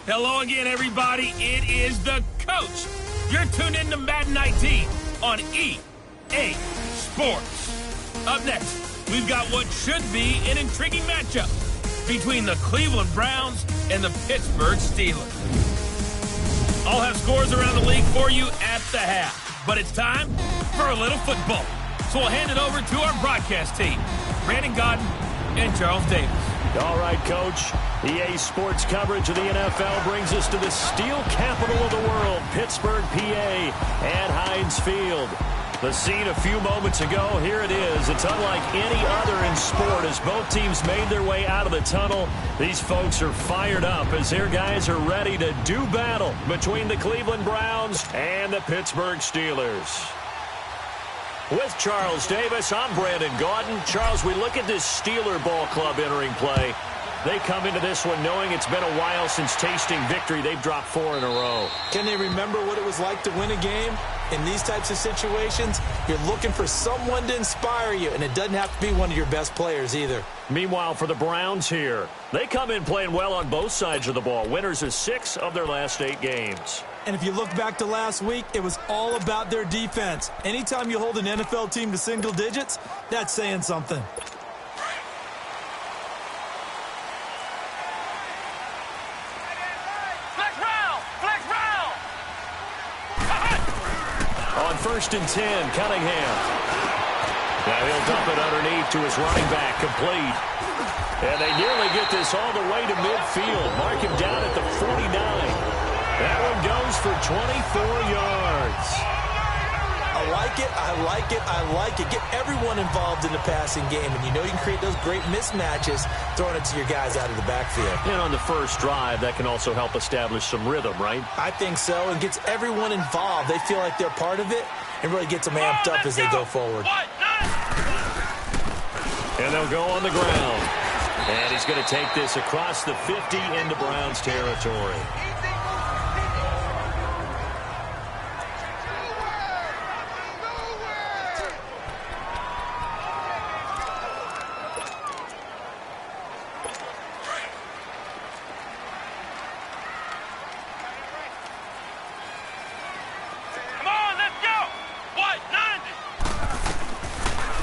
Hello again, everybody. It is the coach. You're tuned in to Madden 19 on EA Sports. Up next, we've got what should be an intriguing matchup between the Cleveland Browns and the Pittsburgh Steelers. I'll have scores around the league for you at the half, but it's time for a little football. So we'll hand it over to our broadcast team, Brandon Godden and Charles Davis. All right, Coach. EA Sports coverage of the NFL brings us to the steel capital of the world, Pittsburgh, PA, at Heinz Field. The scene a few moments ago, here it is. It's unlike any other in sport as both teams made their way out of the tunnel. These folks are fired up as their guys are ready to do battle between the Cleveland Browns and the Pittsburgh Steelers. With Charles Davis, I'm Brandon Gaudin. Charles, we look at this Steeler ball club entering play. They come into this one knowing it's been a while since tasting victory. They've dropped 4 in a row. Can they remember what it was like to win a game? In these types of situations, you're looking for someone to inspire you, and it doesn't have to be one of your best players either. Meanwhile, for the Browns here, they come in playing well on both sides of the ball. Winners of 6 of their last 8 games. And if you look back to last week, it was all about their defense. Anytime you hold an NFL team to single digits, that's saying something. On 1st and 10, Cunningham. Now he'll dump it underneath to his running back, complete. And they nearly get this all the way to midfield. Mark him down at the 49. That one goes for 24 yards. I like it, I like it, I like it. Get everyone involved in the passing game, and you know you can create those great mismatches throwing it to your guys out of the backfield. And on the first drive, that can also help establish some rhythm, right? I think so. It gets everyone involved. They feel like they're part of it and really gets them amped up as they go forward. And they'll go on the ground. And he's going to take this across the 50 into Browns territory.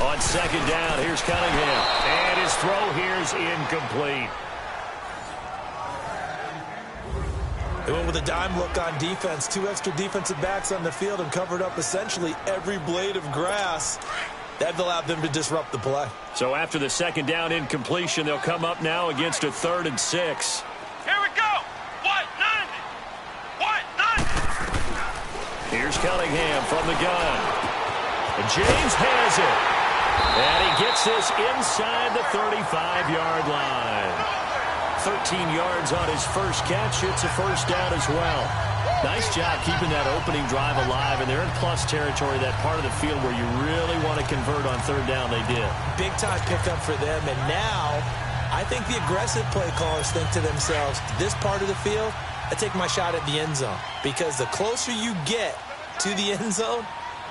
On 2nd down, here's Cunningham. And his throw here's incomplete. They went with a dime look on defense. 2 extra defensive backs on the field and covered up essentially every blade of grass. That allowed them to disrupt the play. So after the 2nd down incompletion, they'll come up now against a 3rd and 6. Here we go. What? 90. Here's Cunningham from the gun. And James has it. And he gets this inside the 35-yard line. 13 yards on his first catch. It's a first down as well. Nice job keeping that opening drive alive. And they're in plus territory, that part of the field where you really want to convert on 3rd down. They did. Big-time pickup for them. And now I think the aggressive play callers think to themselves, this part of the field, I take my shot at the end zone. Because the closer you get to the end zone,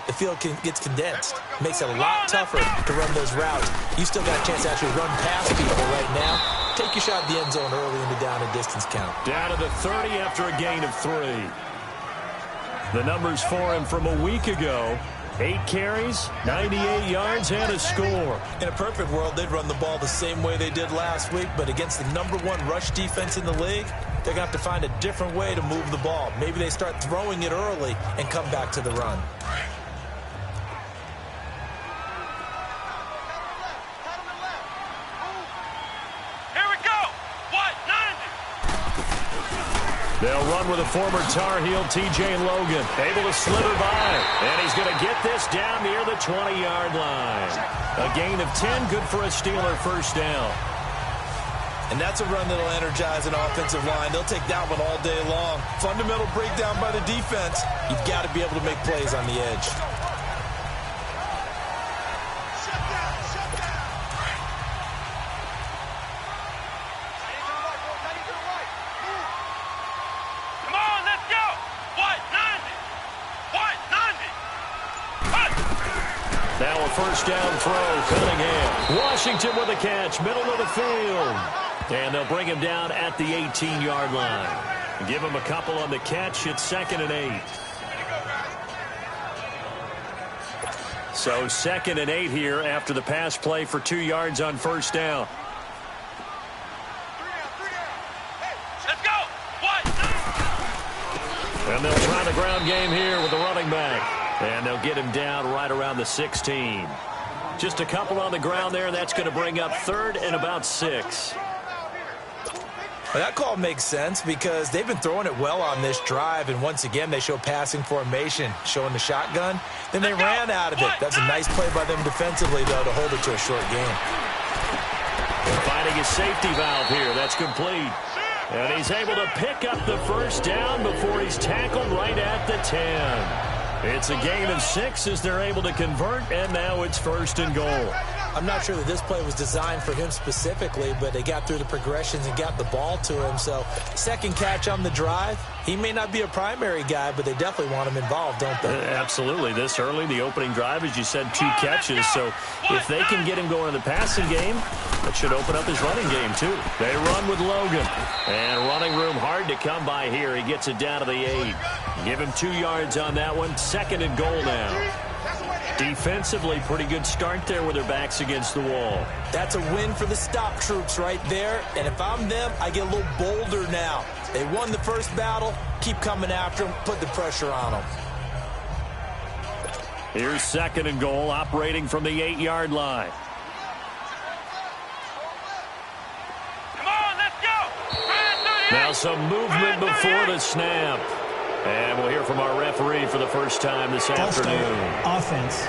the field gets condensed. Makes it a lot tougher to run those routes. You still got a chance to actually run past people right now. Take your shot at the end zone early in the down and distance count. Down to the 30 after a gain of 3. The numbers for him from a week ago. 8 carries, 98 yards, and a score. In a perfect world, they'd run the ball the same way they did last week, but against the #1 rush defense in the league, they're going to have to find a different way to move the ball. Maybe they start throwing it early and come back to the run. They'll run with a former Tar Heel, T.J. Logan. Able to slither by. And he's going to get this down near the 20-yard line. A gain of 10, good for a Steeler first down. And that's a run that'll energize an offensive line. They'll take that one all day long. Fundamental breakdown by the defense. You've got to be able to make plays on the edge. Now a first down throw, Cunningham. Washington with a catch, middle of the field. And they'll bring him down at the 18-yard line. Give him a couple on the catch. It's 2nd and 8. So 2nd and 8 here after the pass play for 2 yards on 1st down. Let's go. What? And they'll try the ground game here with the running back. And they'll get him down right around the 16. Just a couple on the ground there. That's going to bring up 3rd and about 6. Well, that call makes sense because they've been throwing it well on this drive, and once again they show passing formation, showing the shotgun. Then they ran out of it. That's a nice play by them defensively, though, to hold it to a short game. Finding his safety valve here. That's complete. And he's able to pick up the 1st down before he's tackled right at the 10. It's a gain of 6 as they're able to convert, and now it's 1st and goal. I'm not sure that this play was designed for him specifically, but they got through the progressions and got the ball to him. So 2nd catch on the drive. He may not be a primary guy, but they definitely want him involved, don't they? Absolutely. This early, the opening drive, as you said, 2 catches. So if they can get him going in the passing game, that should open up his running game, too. They run with Logan. And running room hard to come by here. He gets it down to the 8. Give him 2 yards on that one. 2nd and goal now. Defensively, pretty good start there with their backs against the wall. That's a win for the stop troops right there. And if I'm them, I get a little bolder now. They won the first battle. Keep coming after them. Put the pressure on them. Here's 2nd and goal, operating from the 8-yard line. Come on, let's go. Now some movement before the snap. And we'll hear from our referee for the first time this afternoon. Offense.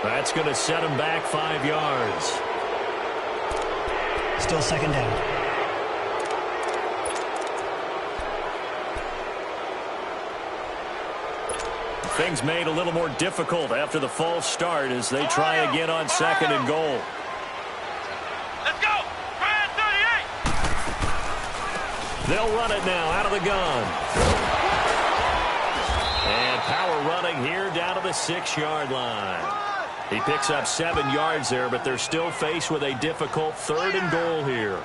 That's going to set him back 5 yards. Still 2nd down. Things made a little more difficult after the false start as they try again on 2nd and goal. Let's go. They'll run it now out of the gun. And power running here down to the 6-yard line. He picks up 7 yards there, but they're still faced with a difficult 3rd and goal here.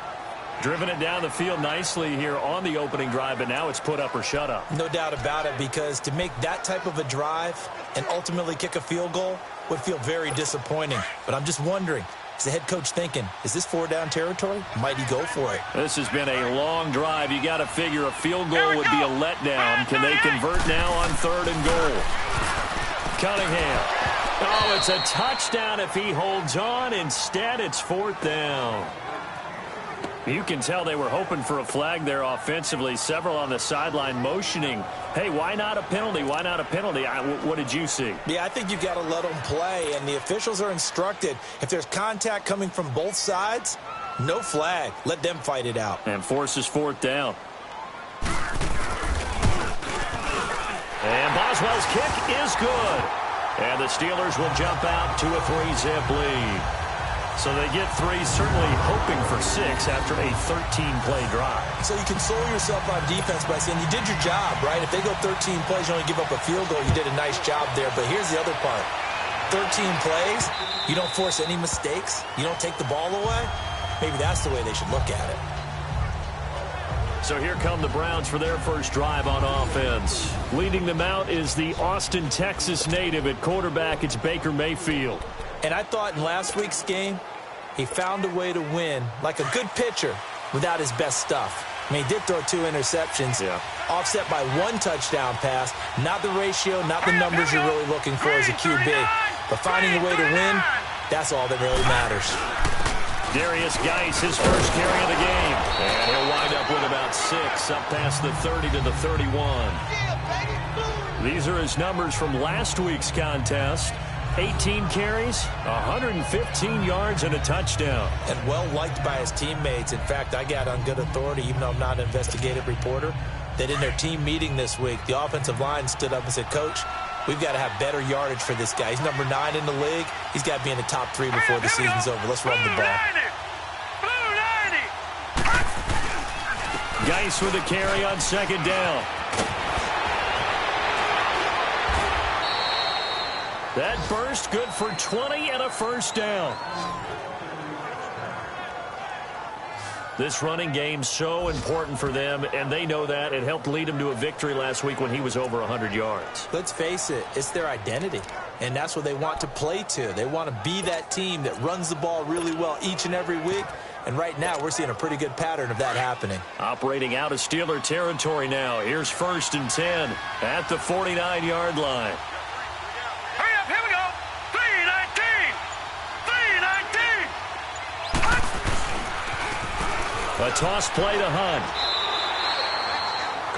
Driven it down the field nicely here on the opening drive, but now it's put up or shut up. No doubt about it, because to make that type of a drive and ultimately kick a field goal would feel very disappointing. But I'm just wondering, is the head coach thinking, is this 4-down territory? Might he go for it? This has been a long drive. You got to figure a field goal would be a letdown. Can they convert now on 3rd and goal? Cunningham. Oh, it's a touchdown if he holds on. Instead, it's 4th down. You can tell they were hoping for a flag there offensively. Several on the sideline motioning, hey, why not a penalty? Why not a penalty? What did you see? Yeah, I think you've got to let them play, and the officials are instructed, if there's contact coming from both sides, no flag. Let them fight it out. And forces 4th down. And Boswell's kick is good. And the Steelers will jump out to a 3-zip lead. So they get 3, certainly hoping for 6 after a 13-play drive. So you console yourself on defense by saying you did your job, right? If they go 13 plays, you only give up a field goal, you did a nice job there. But here's the other part. 13 plays, you don't force any mistakes, you don't take the ball away. Maybe that's the way they should look at it. So here come the Browns for their first drive on offense. Leading them out is the Austin, Texas native at quarterback. It's Baker Mayfield. And I thought in last week's game, he found a way to win like a good pitcher without his best stuff. I mean, he did throw 2 interceptions, offset by 1 touchdown pass. Not the ratio, not the numbers you're really looking for as a QB. But finding a way to win, that's all that really matters. Darius Geis, his first carry of the game. And he'll wind up with about 6, up past the 30 to the 31. These are his numbers from last week's contest. 18 carries, 115 yards, and a touchdown. And well-liked by his teammates. In fact, I got on good authority, even though I'm not an investigative reporter, that in their team meeting this week, the offensive line stood up and said, Coach, we've got to have better yardage for this guy. He's number 9 in the league. He's got to be in the top 3 before the season's over. Let's run the ball. Geis with a carry on 2nd down. That burst good for 20 and a first down. This running game so important for them, and they know that. It helped lead them to a victory last week when he was over 100 yards. Let's face it, it's their identity, and that's what they want to play to. They want to be that team that runs the ball really well each and every week, and right now we're seeing a pretty good pattern of that happening. Operating out of Steeler territory now. Here's 1st and 10 at the 49-yard line. Hurry up, here we go. 3-19. 3-19. A toss play to Hunt.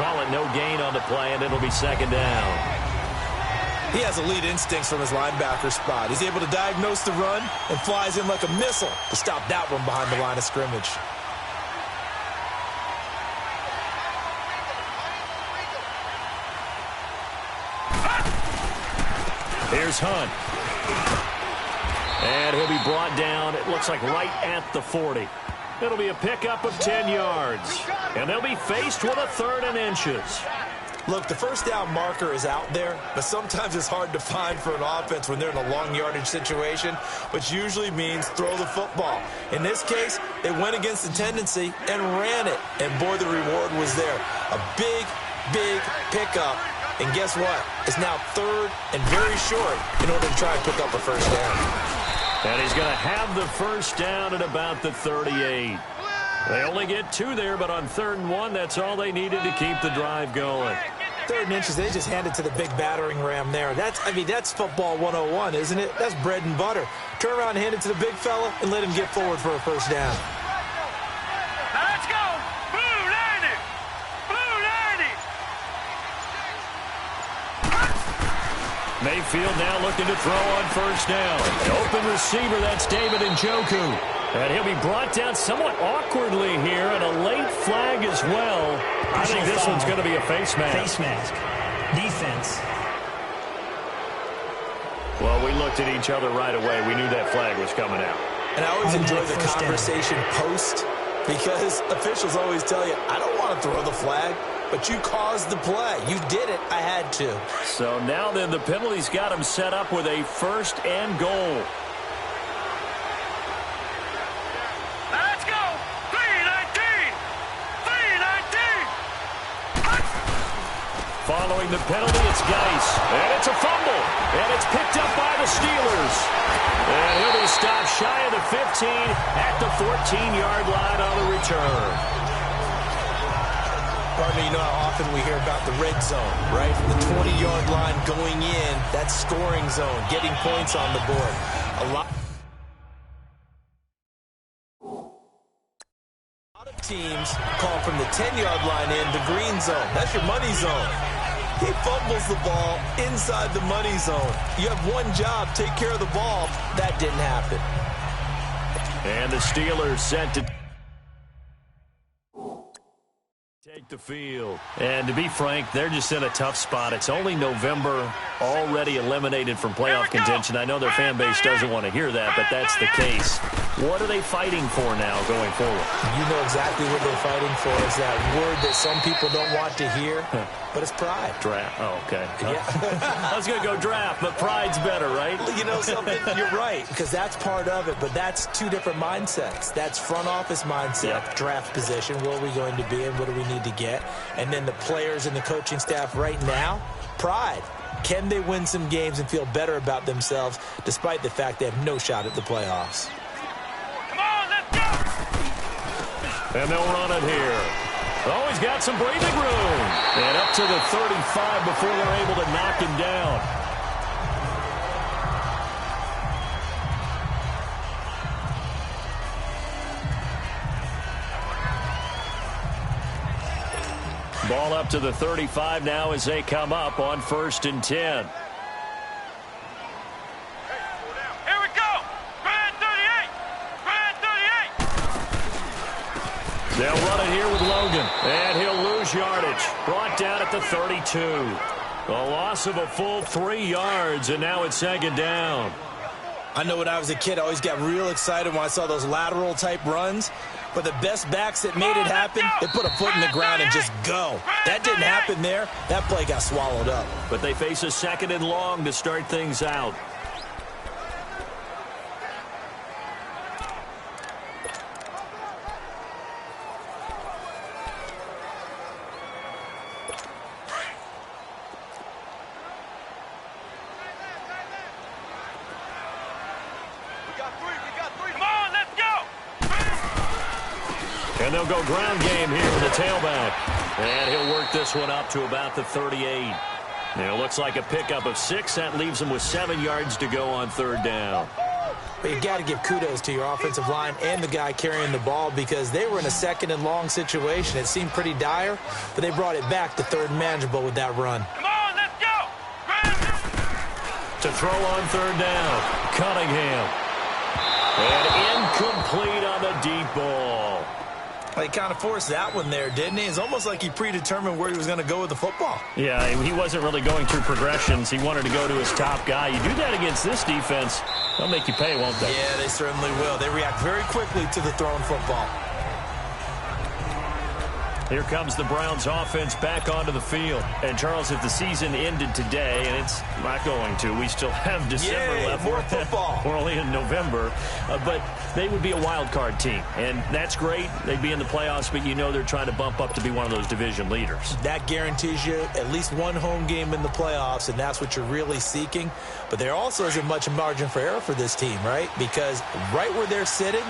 Call it no gain on the play, and it'll be 2nd down. He has elite instincts from his linebacker spot. He's able to diagnose the run and flies in like a missile to stop that one behind the line of scrimmage. Here's Hunt. And he'll be brought down, it looks like right at the 40. It'll be a pickup of 10 yards. And they'll be faced with a 3rd and inches. Look, the first down marker is out there, but sometimes it's hard to find for an offense when they're in a long yardage situation, which usually means throw the football. In this case, they went against the tendency and ran it, and boy, the reward was there. A big, big pickup, and guess what? It's now 3rd and very short in order to try and pick up a first down. And he's going to have the first down at about the 38. They only get 2 there, but on 3rd and 1, that's all they needed to keep the drive going. 3rd and inches, they just handed to the big battering ram there. That's football 101, isn't it? That's bread and butter. Turn around and hand it to the big fella and let him get forward for a first down. Now let's go. Blue 90. Blue 90. Mayfield now looking to throw on first down. Open receiver, that's David Njoku. And he'll be brought down somewhat awkwardly here, and a late flag as well. I think this one's going to be a face mask. Face mask. Defense. Well, we looked at each other right away. We knew that flag was coming out. And I always enjoy the conversation post, because officials always tell you, I don't want to throw the flag, but you caused the play. You did it. I had to. So now then, the penalty's got him set up with a 1st and goal. Following the penalty, it's Geis. And it's a fumble. And it's picked up by the Steelers. And he'll be stopped shy of the 15 at the 14-yard line on the return. Partner, you know how often we hear about the red zone, right? From the 20-yard line going in, that's scoring zone, getting points on the board. A lot of teams call from the 10-yard line in the green zone. That's your money zone. He fumbles the ball inside the money zone. You have one job, take care of the ball. That didn't happen. And the Steelers sent to take the field. And to be frank, they're just in a tough spot. It's only November, already eliminated from playoff contention. I know their fan base doesn't want to hear that, but that's the case. What are they fighting for now going forward? You know exactly what they're fighting for. Is that word that some people don't want to hear, but it's pride. Draft. Oh, okay. Yeah. I was going to go draft, but pride's better, right? You know something? You're right, because that's part of it, but that's 2 different mindsets. That's front office mindset, draft position, where are we going to be and what do we need to get? And then the players and the coaching staff right now, pride. Can they win some games and feel better about themselves despite the fact they have no shot at the playoffs? And they'll run it here. Oh, he's got some breathing room. And up to the 35 before they're able to knock him down. Ball up to the 35 now as they come up on 1st and 10. They'll run it here with Logan, and he'll lose yardage. Brought down at the 32. A loss of a full 3 yards, and now it's 2nd down. I know when I was a kid, I always got real excited when I saw those lateral-type runs. But the best backs that made it happen, they put a foot in the ground and just go. That didn't happen there. That play got swallowed up. But they face a 2nd and long to start things out. Come on, let's go. And they'll go ground game here with the tailback. And he'll work this one up to about the 38. Now, it looks like a pickup of 6. That leaves him with 7 yards to go on third down. But you got to give kudos to your offensive line and the guy carrying the ball because they were in a second and long situation. It seemed pretty dire, but they brought it back to third and manageable with that run. Come on, let's go. To throw on third down, Cunningham. And incomplete on the deep ball. He kind of forced that one there, didn't he? It's almost like he predetermined where he was going to go with the football. Yeah, he wasn't really going through progressions. He wanted to go to his top guy. You do that against this defense, they'll make you pay, won't they? Yeah, they certainly will. They react very quickly to the thrown football. Here comes the Browns offense back onto the field. And, Charles, if the season ended today, and it's not going to, we still have December left. More football. We're only in November. But they would be a wild card team. And that's great. They'd be in the playoffs, but you know they're trying to bump up to be one of those division leaders. That guarantees you at least one home game in the playoffs, and that's what you're really seeking. But there also isn't much margin for error for this team, right? Because right where they're sitting,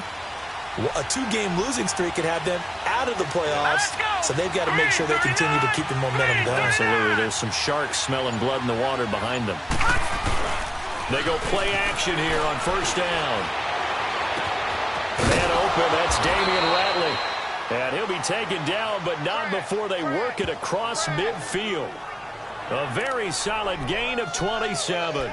a 2-game losing streak could have them out of the playoffs, so they've got to make sure they continue to keep the momentum going. Absolutely. There's some sharks smelling blood in the water behind them. They go play action here on first down. Man open, that's Damian Ratley. And he'll be taken down, but not before they work it across midfield. A very solid gain of 27.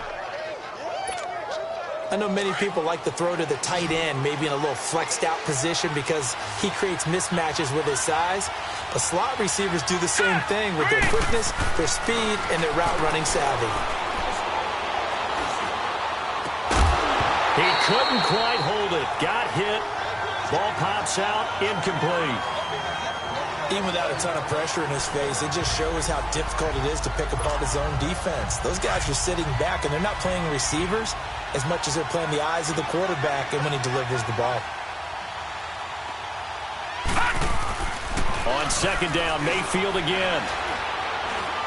I know many people like to throw to the tight end, maybe in a little flexed out position because he creates mismatches with his size. But slot receivers do the same thing with their quickness, their speed, and their route running savvy. He couldn't quite hold it. Got hit. Ball pops out. Incomplete. Even without a ton of pressure in his face, it just shows how difficult it is to pick apart his own defense. Those guys are sitting back, and they're not playing receivers as much as they're playing the eyes of the quarterback and when he delivers the ball. On second down, Mayfield again.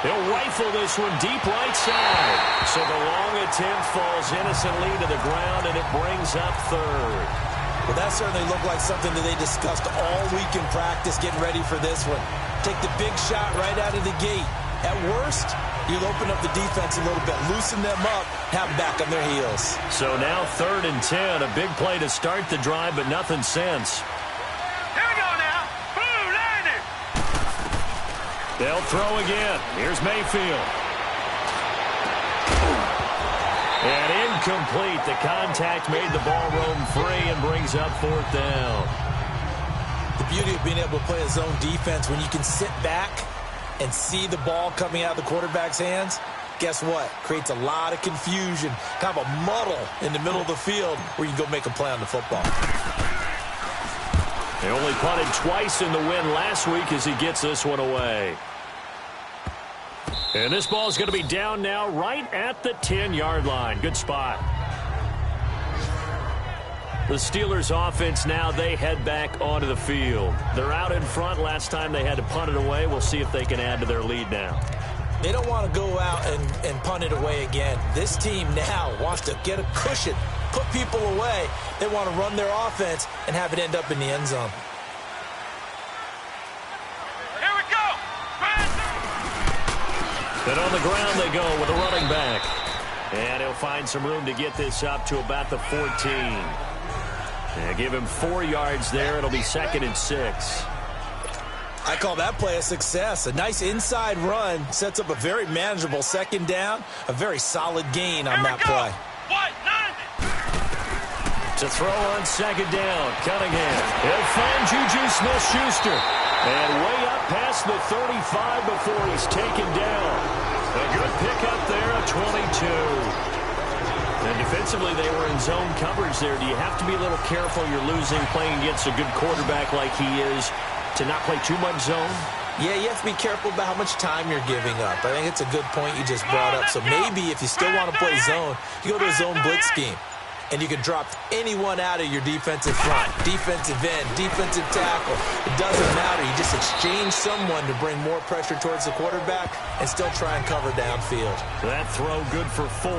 He'll rifle this one deep right side. So the long attempt falls innocently to the ground, and it brings up third. Well, that certainly looked like something that they discussed all week in practice getting ready for this one. Take the big shot right out of the gate. At worst, you'll open up the defense a little bit, loosen them up, have them back on their heels. So now 3rd and 10, a big play to start the drive, but nothing since. Here we go now. Blue landing. They'll throw again. Here's Mayfield. And incomplete. The contact made the ball roam free and brings up 4th down. The beauty of being able to play a zone defense when you can sit back and see the ball coming out of the quarterback's hands, guess what? Creates a lot of confusion, kind of a muddle in the middle of the field where you can go make a play on the football. They only punted twice in the win last week as he gets this one away. And this ball is going to be down now right at the 10-yard line. Good spot. The Steelers offense now, they head back onto the field. They're out in front. Last time they had to punt it away. We'll see if they can add to their lead now. They don't want to go out and punt it away again. This team now wants to get a cushion, put people away. They want to run their offense and have it end up in the end zone. Here we go. And on the ground they go with a running back. And he'll find some room to get this up to about the 14. And give him 4 yards there. It'll be 2nd and 6. I call that play a success. A nice inside run sets up a very manageable 2nd down. A very solid gain on that play. To throw on 2nd down, Cunningham. He'll find Juju Smith-Schuster. And way up past the 35 before he's taken down. A good pickup there at 22. And defensively, they were in zone coverage there. Do you have to be a little careful? You're losing, playing against a good quarterback like he is, to not play too much zone? Yeah, you have to be careful about how much time you're giving up. I think it's a good point you just brought up. So maybe if you still want to play zone, you go to a zone blitz scheme. And you can drop anyone out of your defensive front, defensive end, defensive tackle. It doesn't matter. You just exchange someone to bring more pressure towards the quarterback and still try and cover downfield. That throw good for 4.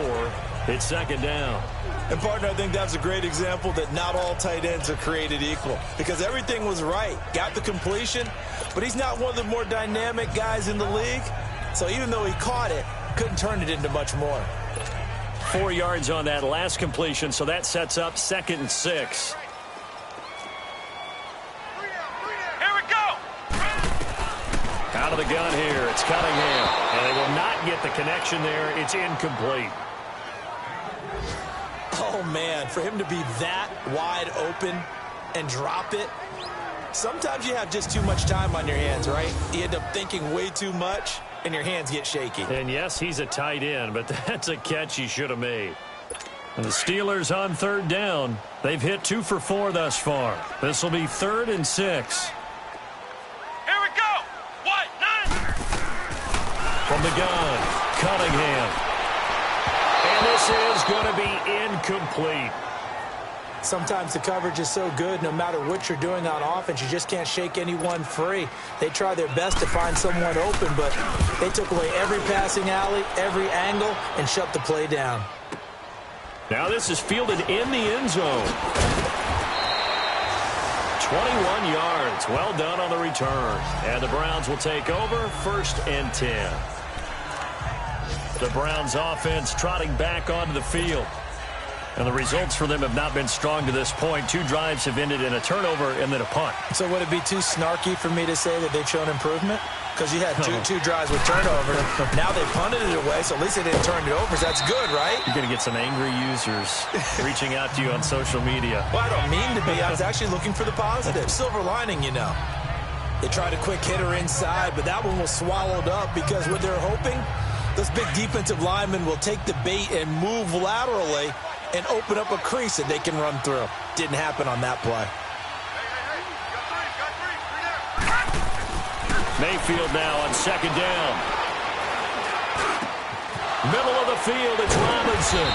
It's second down. And, partner, I think that's a great example that not all tight ends are created equal because everything was right. Got the completion, but he's not one of the more dynamic guys in the league. So even though he caught it, couldn't turn it into much more. 4 yards on that last completion, so that sets up 2nd and 6. Here we go. Out of the gun here, it's Cunningham. And they will not get the connection there. It's incomplete. Oh, man, for him to be that wide open and drop it. Sometimes you have just too much time on your hands, right? You end up thinking way too much, and your hands get shaky. And, yes, he's a tight end, but that's a catch he should have made. And the Steelers on 3rd down. They've hit 2 for 4 thus far. This will be 3rd and 6. Here we go. What? 9. From the gun, Cunningham. And this is going to be incomplete. Sometimes the coverage is so good, no matter what you're doing on offense, you just can't shake anyone free. They try their best to find someone open, but they took away every passing alley, every angle, and shut the play down. Now this is fielded in the end zone. 21 yards. Well done on the return. And the Browns will take over 1st and 10. The Browns offense trotting back onto the field. And the results for them have not been strong to this point. 2 drives have ended in a turnover and then a punt. So would it be too snarky for me to say that they've shown improvement? Because you had two drives with turnover. Now they punted it away, so at least they didn't turn it over. So that's good, right? You're going to get some angry users reaching out to you on social media. Well, I don't mean to be. I was actually looking for the positive. Silver lining, you know. They tried a quick hitter inside, but that one was swallowed up because what they're hoping, those big defensive linemen will take the bait and move laterally and open up a crease that they can run through. Didn't happen on that play. Mayfield now on 2nd down. Middle of the field, it's Robinson.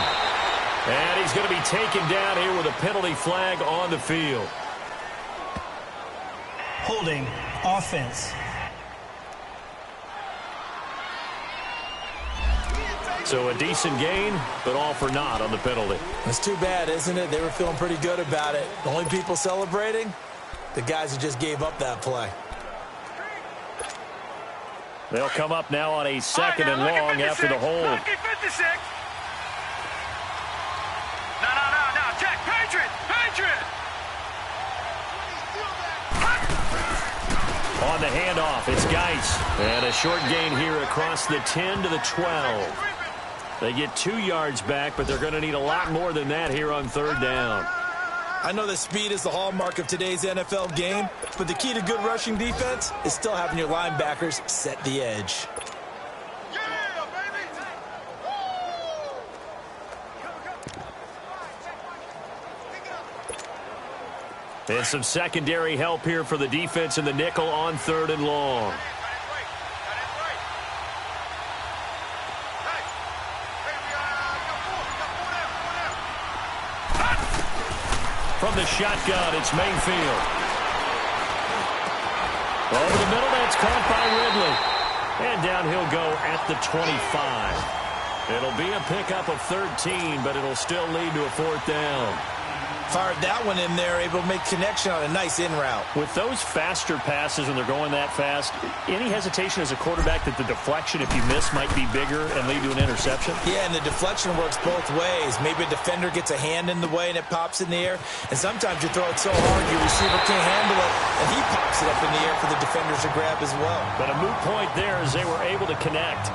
And he's going to be taken down here with a penalty flag on the field. Holding offense. So a decent gain, but all for naught on the penalty. It's too bad, isn't it? They were feeling pretty good about it. The only people celebrating, the guys who just gave up that play. They'll come up now on a 2nd and long after the hold. Lucky 56. No. Check. Patriot. On the handoff, it's Geis. And a short gain here across the 10 to the 12. They get 2 yards back, but they're going to need a lot more than that here on 3rd down. I know that speed is the hallmark of today's NFL game, but the key to good rushing defense is still having your linebackers set the edge. And some secondary help here for the defense in the nickel on 3rd and long. From the shotgun, it's Mayfield. Over the middle, that's caught by Ridley. And down he'll go at the 25. It'll be a pickup of 13, but it'll still lead to a 4th down. Fired that one in there, able to make connection on a nice in route. With those faster passes and they're going that fast, any hesitation as a quarterback that the deflection, if you miss, might be bigger and lead to an interception? Yeah, and the deflection works both ways. Maybe a defender gets a hand in the way and it pops in the air. And sometimes you throw it so hard your receiver can't handle it, and he pops it up in the air for the defenders to grab as well. But a moot point there as they were able to connect.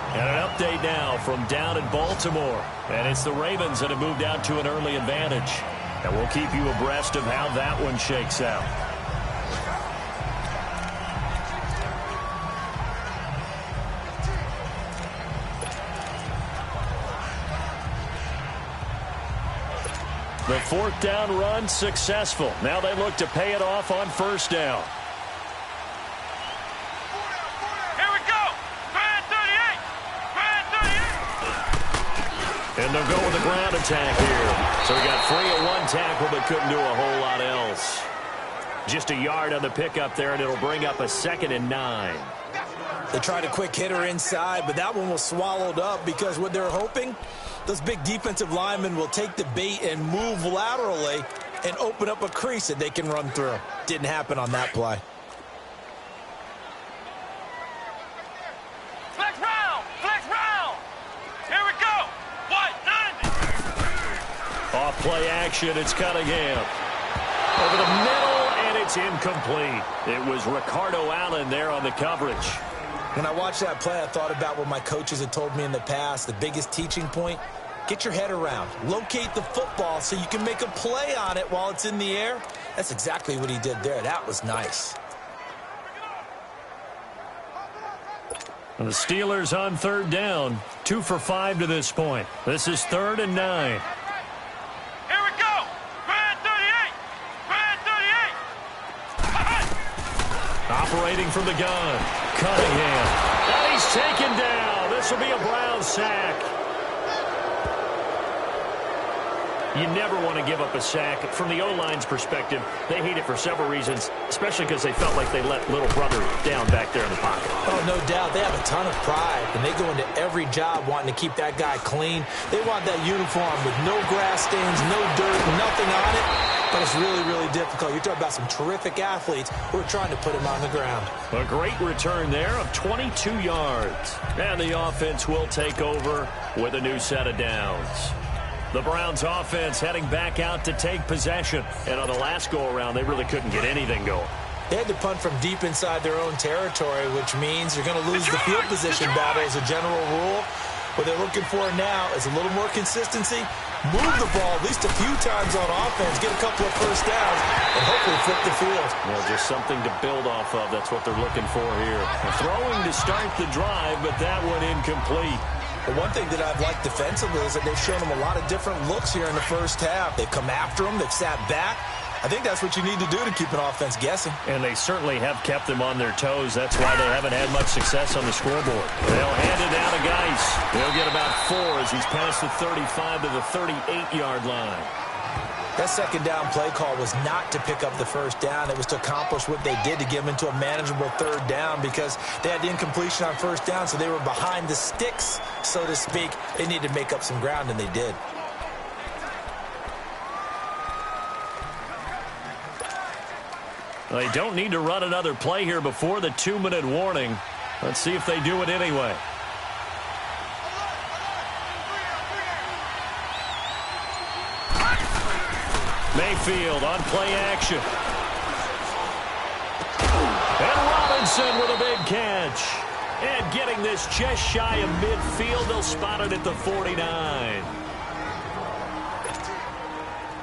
And an update now from down in Baltimore. And it's the Ravens that have moved out to an early advantage. And we'll keep you abreast of how that one shakes out. The 4th down run successful. Now they look to pay it off on 1st down. And they'll go with a ground attack here. So he got free of 1 tackle, but couldn't do a whole lot else. Just a yard on the pickup there, and it'll bring up a 2nd and 9. They tried a quick hitter inside, but that one was swallowed up because what they're hoping, Those big defensive linemen will take the bait and move laterally and open up a crease that they can run through. Didn't happen on that play. Flex round! Flex round! Here we go! What? None! Off play action, it's Cunningham. Over the middle, and it's incomplete. It was Ricardo Allen there on the coverage. When I watched that play, I thought about what my coaches had told me in the past. The biggest teaching point, get your head around. Locate the football so you can make a play on it while it's in the air. That's exactly what he did there. That was nice. The Steelers on third down. 2 for 5 to this point. This is 3rd and 9. Here we go! Brand 38! Brand 38! Operating from the gun. Cunningham. And he's taken down. This will be a Brown sack. You never want to give up a sack. From the O-line's perspective, they hate it for several reasons, especially because they felt like they let little brother down back there in the pocket. Oh, no doubt. They have a ton of pride, and they go into every job wanting to keep that guy clean. They want that uniform with no grass stains, no dirt, nothing on it. But it's really, really difficult. You're talking about some terrific athletes who are trying to put him on the ground. A great return there of 22 yards. And the offense will take over with a new set of downs. The Browns offense heading back out to take possession. And on the last go-around, they really couldn't get anything going. They had to punt from deep inside their own territory, which means you're going to lose the field position battle as a general rule. What they're looking for now is a little more consistency, move the ball at least a few times on offense, get a couple of first downs, and hopefully flip the field. Well, just something to build off of. That's what they're looking for here. Throwing to start the drive, but that one incomplete. The one thing that I've liked defensively is that they've shown them a lot of different looks here in the first half. They've come after them. They've sat back. I think that's what you need to do to keep an offense guessing. And they certainly have kept them on their toes. That's why they haven't had much success on the scoreboard. They'll hand it down to Geis. They'll get about 4 as he's past the 35 to the 38-yard line. That second down play call was not to pick up the first down. It was to accomplish what they did to get them into a manageable third down because they had the incompletion on first down, so they were behind the sticks, so to speak. They needed to make up some ground, and they did. They don't need to run another play here before the 2-minute warning. Let's see if they do it anyway. Mayfield on play action. And Robinson with a big catch. And getting this just shy of midfield, they'll spot it at the 49.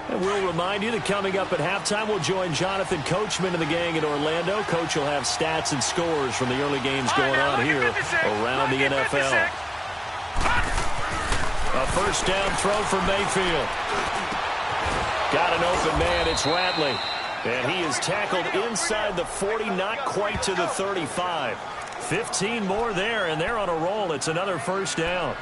And we'll remind you that coming up at halftime, we'll join Jonathan Coachman and the gang in Orlando. Coach will have stats and scores from the early games going on here around the NFL. A first down throw for Mayfield. Got an open man, it's Ratley. And he is tackled inside the 40, not quite to the 35. 15 more there, and they're on a roll. It's another first down.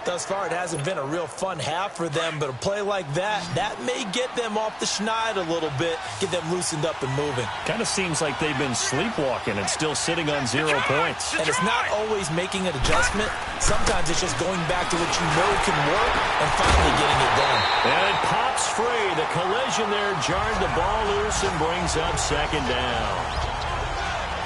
Thus far, it hasn't been a real fun half for them, but a play like that may get them off the schneid a little bit, get them loosened up and moving. Kind of seems like they've been sleepwalking and still sitting on 0 points. And it's not always making an adjustment. Sometimes it's just going back to what you know can work and finally getting it done. And it pops free. The collision there jarred the ball loose and brings up second down.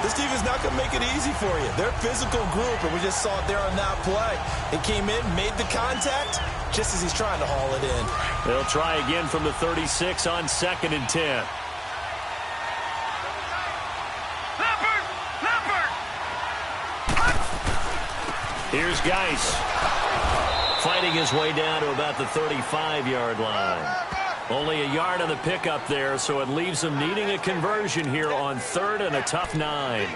This team is not going to make it easy for you. They're a physical group, and we just saw it there on that play. They came in, made the contact, just as he's trying to haul it in. They'll try again from the 36 on 2nd and 10. Here's Geis. Fighting his way down to about the 35-yard line. Only a yard on the pickup there, so it leaves them needing a conversion here on 3rd and a tough 9.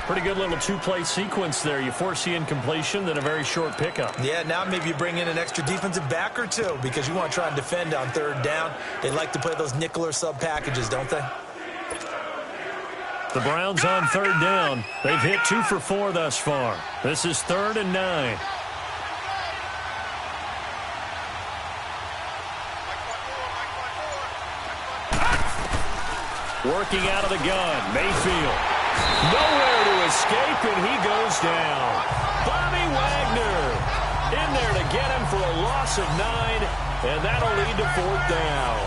Pretty good little 2-play sequence there. You force the incompletion, then a very short pickup. Yeah, now maybe you bring in an extra defensive back or two because you want to try and defend on 3rd down. They like to play those nickel or sub packages, don't they? The Browns on 3rd down. They've hit 2 for 4 thus far. This is 3rd and 9. Working out of the gun, Mayfield. Nowhere to escape, and he goes down. Bobby Wagner in there to get him for a loss loss of 9, and that'll lead to 4th down.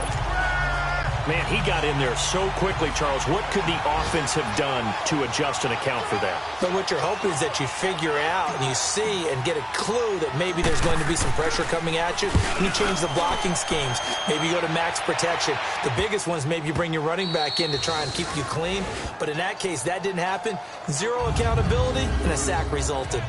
Man, he got in there so quickly, Charles. What could the offense have done to adjust and account for that? But what you're hoping is that you figure out and you see and get a clue that maybe there's going to be some pressure coming at you, and you change the blocking schemes. Maybe you go to max protection. The biggest one is maybe you bring your running back in to try and keep you clean. But in that case, that didn't happen. 0 accountability, and a sack resulted.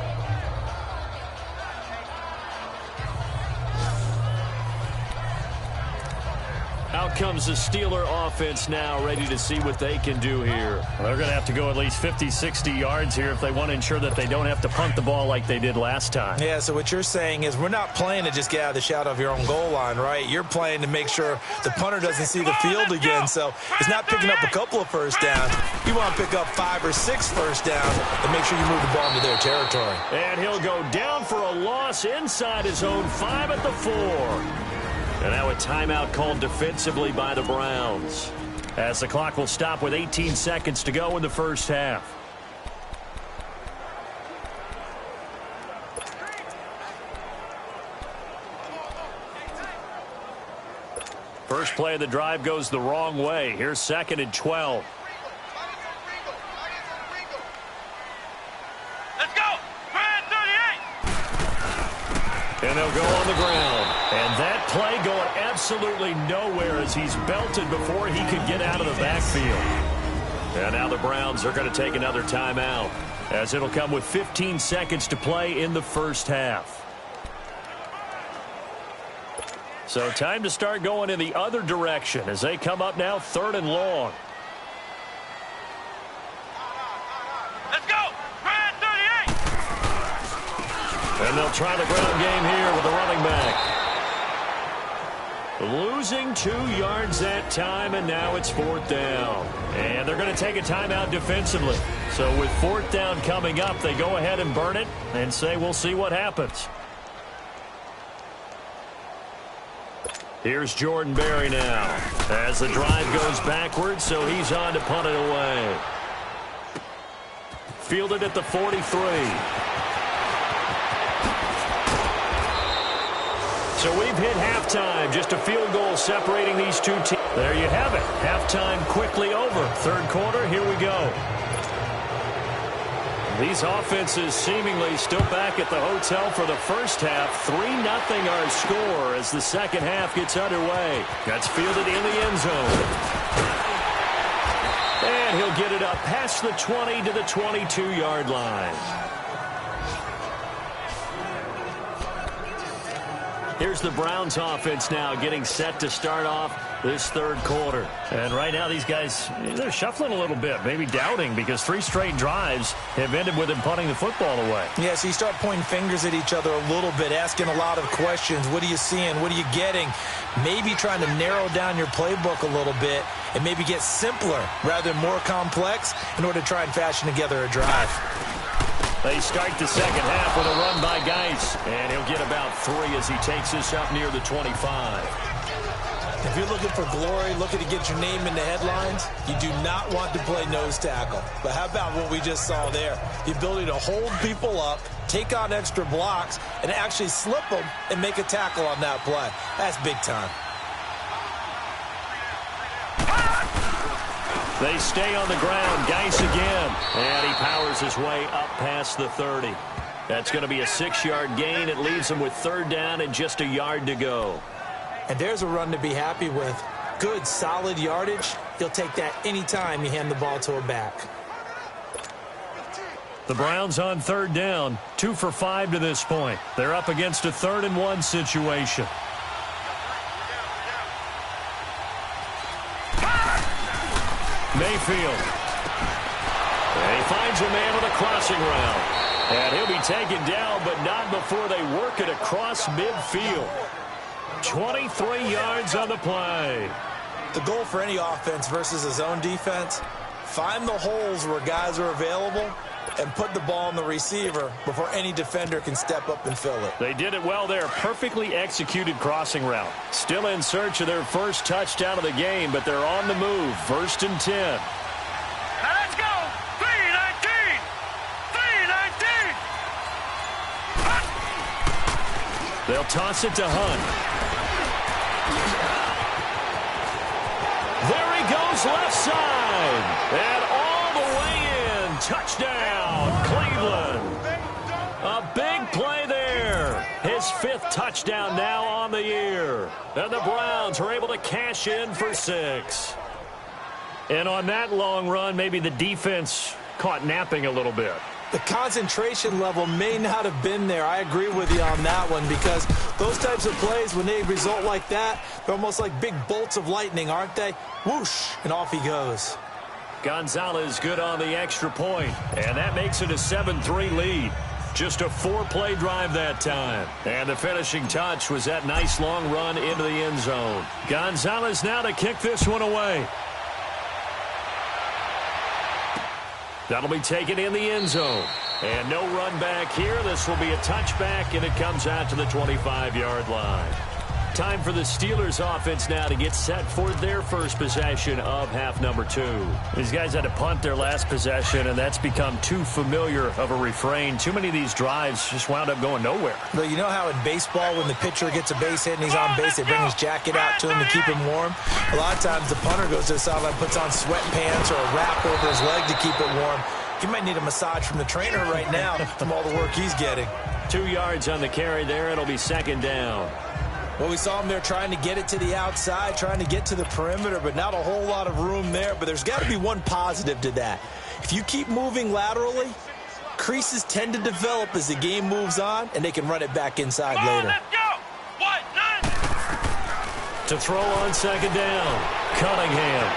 Out comes the Steeler offense now, ready to see what they can do here. Well, they're going to have to go at least 50, 60 yards here if they want to ensure that they don't have to punt the ball like they did last time. Yeah, so what you're saying is we're not playing to just get out of the shadow of your own goal line, right? You're playing to make sure the punter doesn't see the field again. So it's not picking up a couple of first downs. You want to pick up 5 or 6 first downs and make sure you move the ball into their territory. And he'll go down for a loss inside his own 5 at the 4. And now a timeout called defensively by the Browns, as the clock will stop with 18 seconds to go in the first half. First play of the drive goes the wrong way. Here's 2nd and 12. Let's go! Brad 38! And they'll go on the ground. And that play going absolutely nowhere as he's belted before he could get out of the backfield. And now the Browns are going to take another timeout, as it'll come with 15 seconds to play in the first half. So time to start going in the other direction as they come up now 3rd and long. Let's go! Brad 38! And they'll try the ground game here with the running back. Losing 2 yards that time, and now it's 4th down. And they're going to take a timeout defensively. So with 4th down coming up, they go ahead and burn it and say we'll see what happens. Here's Jordan Berry now as the drive goes backwards, so he's on to punt it away. Fielded at the 43. So we've hit halftime. Just a field goal separating these two teams. There you have it. Halftime quickly over. 3rd quarter, here we go. These offenses seemingly still back at the hotel for the first half. 3-0 our score as the second half gets underway. That's fielded in the end zone. And he'll get it up past the 20 to the 22-yard line. Here's the Browns offense now getting set to start off this 3rd quarter. And right now these guys, they're shuffling a little bit, maybe doubting, because 3 straight drives have ended with them punting the football away. Yeah, so you start pointing fingers at each other a little bit, asking a lot of questions. What are you seeing? What are you getting? Maybe trying to narrow down your playbook a little bit and maybe get simpler rather than more complex in order to try and fashion together a drive. They start the second half with a run by Geis, and he'll get about 3 as he takes this up near the 25. If you're looking for glory, looking to get your name in the headlines, you do not want to play nose tackle. But how about what we just saw there? The ability to hold people up, take on extra blocks, and actually slip them and make a tackle on that play. That's big time. They stay on the ground. Geis again. And he powers his way up past the 30. That's going to be a 6-yard gain. It leaves him with 3rd down and just a yard to go. And there's a run to be happy with. Good, solid yardage. He'll take that anytime you hand the ball to a back. The Browns on 3rd down, 2 for 5 to this point. They're up against a 3rd and 1 situation. Mayfield. And he finds a man with a crossing route. And he'll be taken down, but not before they work it across midfield. 23 yards on the play. The goal for any offense versus his own defense, find the holes where guys are available and put the ball on the receiver before any defender can step up and fill it. They did it well there. Perfectly executed crossing route. Still in search of their first touchdown of the game, but they're on the move. 1st and 10. Now let's go! 3-19! 3-19! They'll toss it to Hunt. There he goes left side. And all the way in. Touchdown, Cleveland. A big play there. His 5th touchdown now on the year. And the Browns are able to cash in for 6. And on that long run, maybe the defense caught napping a little bit. The concentration level may not have been there. I agree with you on that one, because those types of plays, when they result like that, they're almost like big bolts of lightning, aren't they? Whoosh, and off he goes. Gonzalez good on the extra point, and that makes it a 7-3 lead. Just a 4-play drive that time. And the finishing touch was that nice long run into the end zone. Gonzalez now to kick this one away. That'll be taken in the end zone. And no run back here. This will be a touchback, and it comes out to the 25-yard line. Time for the Steelers offense now to get set for their first possession of half number 2. These guys had to punt their last possession, and that's become too familiar of a refrain. Too many of these drives just wound up going nowhere. But you know how in baseball, when the pitcher gets a base hit and he's on base, they bring his jacket out to him to keep him warm? A lot of times the punter goes to the sideline, puts on sweatpants or a wrap over his leg to keep it warm. He might need a massage from the trainer right now from all the work he's getting. 2 yards on the carry there. It'll be second down. Well, we saw him there trying to get it to the outside, trying to get to the perimeter, but not a whole lot of room there. But there's got to be one positive to that. If you keep moving laterally, creases tend to develop as the game moves on, and they can run it back inside later. Let's go! What? None! To throw on second down, Cunningham.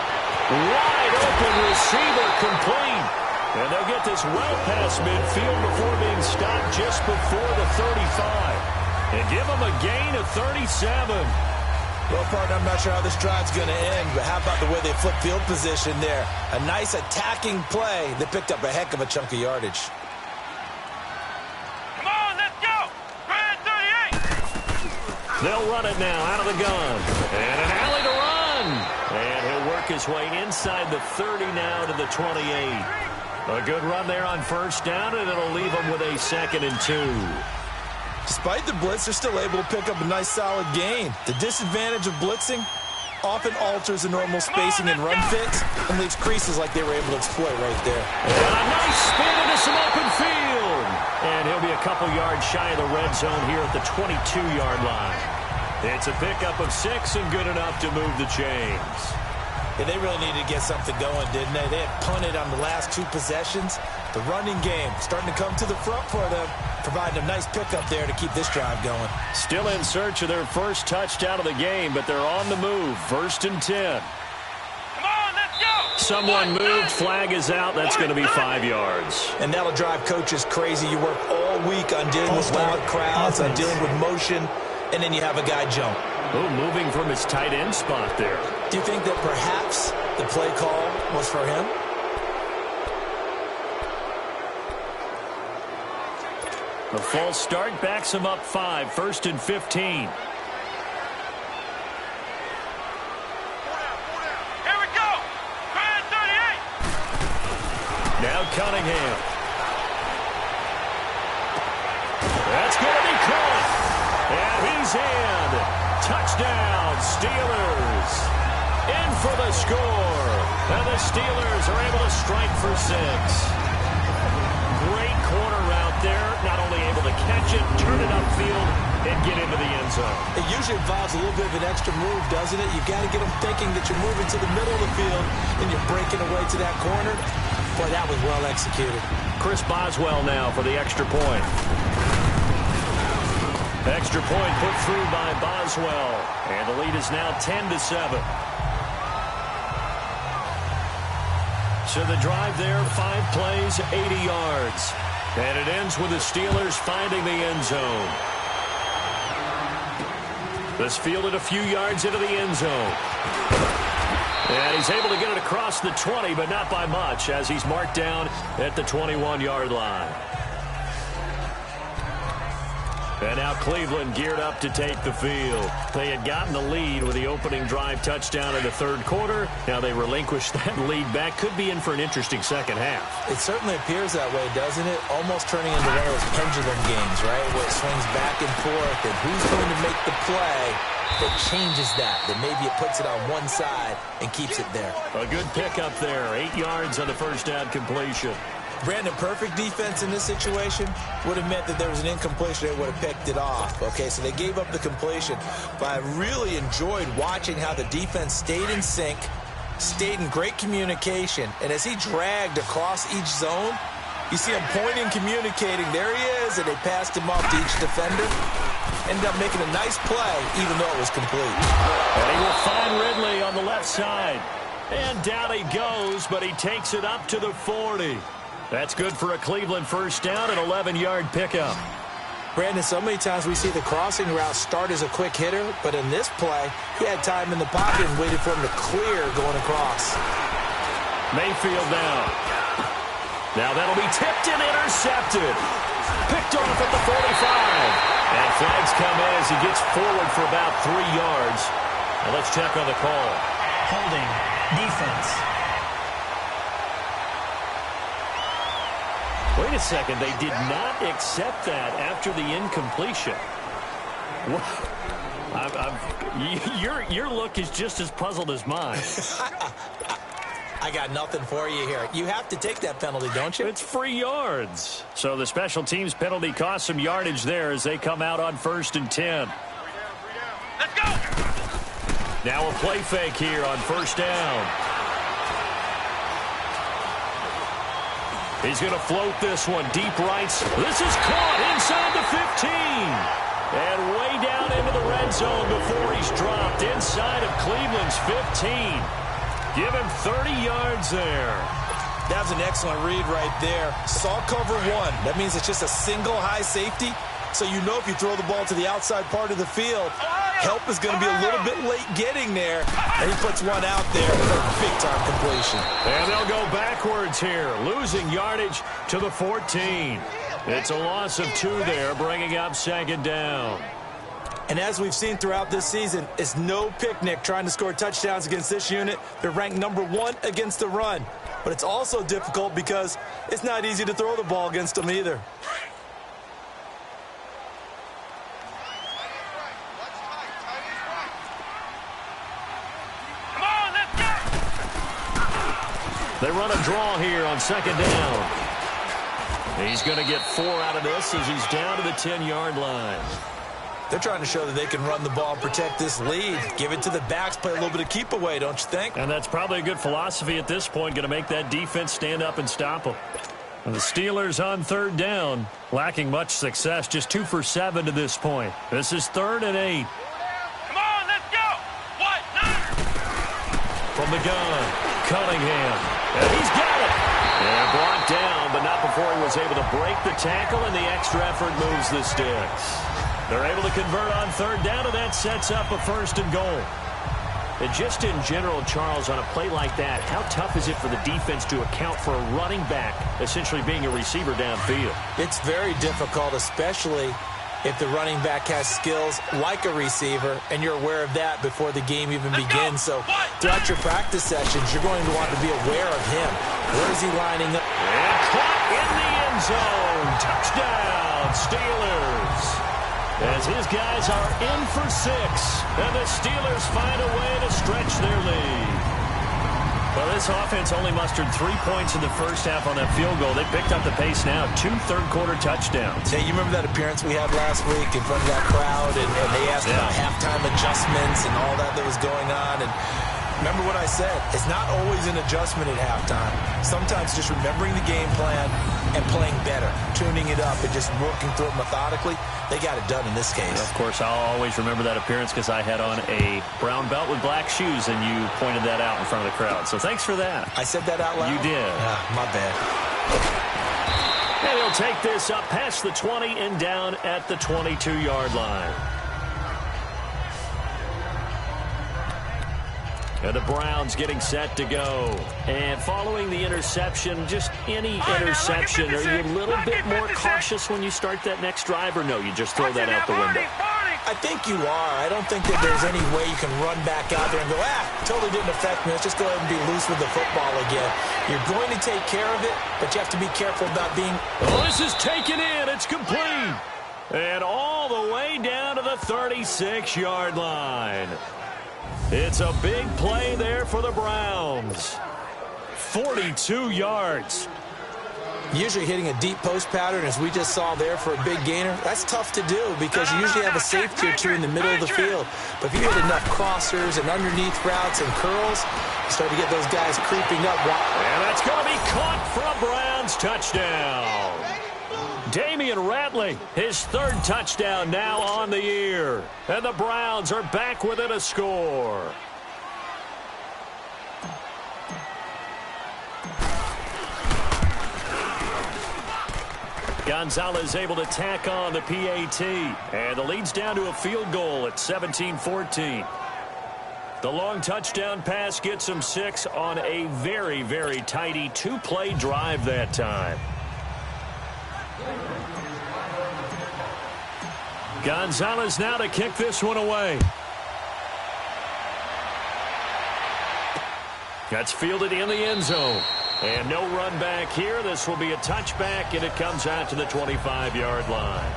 Wide open receiver, complete. And they'll get this well past midfield before being stopped just before the 35. And give them a gain of 37. Well, partner, I'm not sure how this drive's going to end, but how about the way they flip field position there? A nice attacking play that picked up a heck of a chunk of yardage. Come on, let's go! Grand 38! They'll run it now out of the gun. And an alley to run. And he'll work his way inside the 30 now to the 28. A good run there on first down, and it'll leave them with a 2nd and 2. Despite the blitz, they're still able to pick up a nice solid gain. The disadvantage of blitzing often alters the normal spacing and run fits and leaves creases like they were able to exploit right there. And a nice spin into some open field. And he'll be a couple yards shy of the red zone here at the 22-yard line. It's a pickup of 6 and good enough to move the chains. Yeah, they really needed to get something going, didn't they? They had punted on the last 2 possessions. The running game starting to come to the front for them, providing a nice pickup there to keep this drive going. Still in search of their first touchdown of the game, but they're on the move. 1st and 10. Come on, let's go! Someone moved. Flag is out. That's going to be 5 yards. And that'll drive coaches crazy. You work all week on dealing with loud crowds, on dealing with motion, and then you have a guy jump. Oh, moving from his tight end spot there. Do you think that perhaps the play call was for him? A false start backs him up 5. 1st and 15. Here we go! Grand 38! Now Cunningham. That's going to be caught. And he's in. Touchdown, Steelers. In for the score. And the Steelers are able to strike for 6. Great corner route there. Not only able to catch it, turn it upfield, and get into the end zone. It usually involves a little bit of an extra move, doesn't it? You've got to get them thinking that you're moving to the middle of the field, and you're breaking away to that corner. Boy, that was well executed. Chris Boswell now for the extra point. Extra point put through by Boswell. And the lead is now 10-7. So the drive there, 5 plays, 80 yards. And it ends with the Steelers finding the end zone. This fielded a few yards into the end zone. And he's able to get it across the 20, but not by much, as he's marked down at the 21-yard line. And now Cleveland geared up to take the field. They had gotten the lead with the opening drive touchdown in the third quarter. Now they relinquished that lead back. Could be in for an interesting second half. It certainly appears that way, doesn't it? Almost turning into one of those pendulum games, right? Where it swings back and forth, and who's going to make the play that changes that maybe it puts it on one side and keeps it there. A good pickup there. 8 yards on the first down completion. Brandon, perfect defense in this situation would have meant that there was an incompletion. They would have picked it off. Okay, so they gave up the completion. But I really enjoyed watching how the defense stayed in sync, stayed in great communication. And as he dragged across each zone, you see him pointing, communicating. There he is, and they passed him off to each defender. Ended up making a nice play, even though it was complete. And he will find Ridley on the left side. And down he goes, but he takes it up to the 40. That's good for a Cleveland first down, an 11-yard pickup. Brandon, so many times we see the crossing route start as a quick hitter, but in this play, he had time in the pocket and waited for him to clear going across. Mayfield down. Now that'll be tipped and intercepted. Picked off at the 45. And flags come in as he gets forward for about 3 yards. Now let's check on the call. Holding. Defense. Wait a second. They did not accept that after the incompletion. Your look is just as puzzled as mine. I got nothing for you here. You have to take that penalty, don't you? It's free yards. So the special teams penalty cost some yardage there as they come out on 1st and 10. Let's go! Now a play fake here on 1st down. He's going to float this one. Deep rights. This is caught inside the 15. And way down into the red zone before he's dropped inside of Cleveland's 15. Give him 30 yards there. That was an excellent read right there. Saw cover one. That means it's just a single high safety. So you know if you throw the ball to the outside part of the field, help is going to be a little bit late getting there. And he puts one out there for a big-time completion. And they'll go backwards here, losing yardage to the 14. It's a loss of 2 there, bringing up 2nd down. And as we've seen throughout this season, it's no picnic trying to score touchdowns against this unit. They're ranked #1 against the run. But it's also difficult because it's not easy to throw the ball against them either. They run a draw here on 2nd down. He's going to get 4 out of this as he's down to the 10-yard line. They're trying to show that they can run the ball and protect this lead. Give it to the backs, play a little bit of keep away, don't you think? And that's probably a good philosophy at this point, going to make that defense stand up and stop them. And the Steelers on 3rd down, lacking much success, just 2 for 7 to this point. This is 3rd and 8. Come on, let's go! What? From the gun, Cunningham. And he's got it. And brought down, but not before he was able to break the tackle, and the extra effort moves the sticks. They're able to convert on 3rd down, and that sets up a 1st and goal. And just in general, Charles, on a play like that, how tough is it for the defense to account for a running back essentially being a receiver downfield? It's very difficult, especially if the running back has skills like a receiver, and you're aware of that before the game even begins. So throughout your practice sessions, you're going to want to be aware of him. Where is he lining up? And caught in the end zone. Touchdown, Steelers. As his guys are in for 6, and the Steelers find a way to stretch their lead. Well, this offense only mustered 3 points in the first half on that field goal. They picked up the pace now. 2 third-quarter touchdowns. Hey, you remember that appearance we had last week in front of that crowd, and they asked about halftime adjustments and all that was going on, and remember what I said. It's not always an adjustment at halftime. Sometimes just remembering the game plan and playing better, tuning it up and just working through it methodically. They got it done in this case. Of course, I'll always remember that appearance because I had on a brown belt with black shoes, and you pointed that out in front of the crowd. So thanks for that. I said that out loud? You did. My bad. And he'll take this up past the 20 and down at the 22-yard line. And the Browns getting set to go. And following the interception, just any interception, are you a little bit more cautious when you start that next drive, or no, you just throw that out the window? I think you are. I don't think that there's any way you can run back out there and go, totally didn't affect me. Let's just go ahead and be loose with the football again. You're going to take care of it, but you have to be careful about being... Oh, this is taken in. It's complete. And all the way down to the 36-yard line. It's a big play there for the Browns. 42 yards. Usually hitting a deep post pattern, as we just saw there for a big gainer, that's tough to do because you usually have a safety or two in the middle of the field. But if you hit enough crossers and underneath routes and curls, you start to get those guys creeping up. And that's going to be caught for a Browns touchdown. Damian Ratley, his third touchdown now on the year. And the Browns are back within a score. Gonzalez able to tack on the PAT. And the lead's down to a field goal at 17-14. The long touchdown pass gets him 6 on a very, very tidy two-play drive that time. Gonzalez now to kick this one away. That's fielded in the end zone. And no run back here. This will be a touchback, and it comes out to the 25-yard line.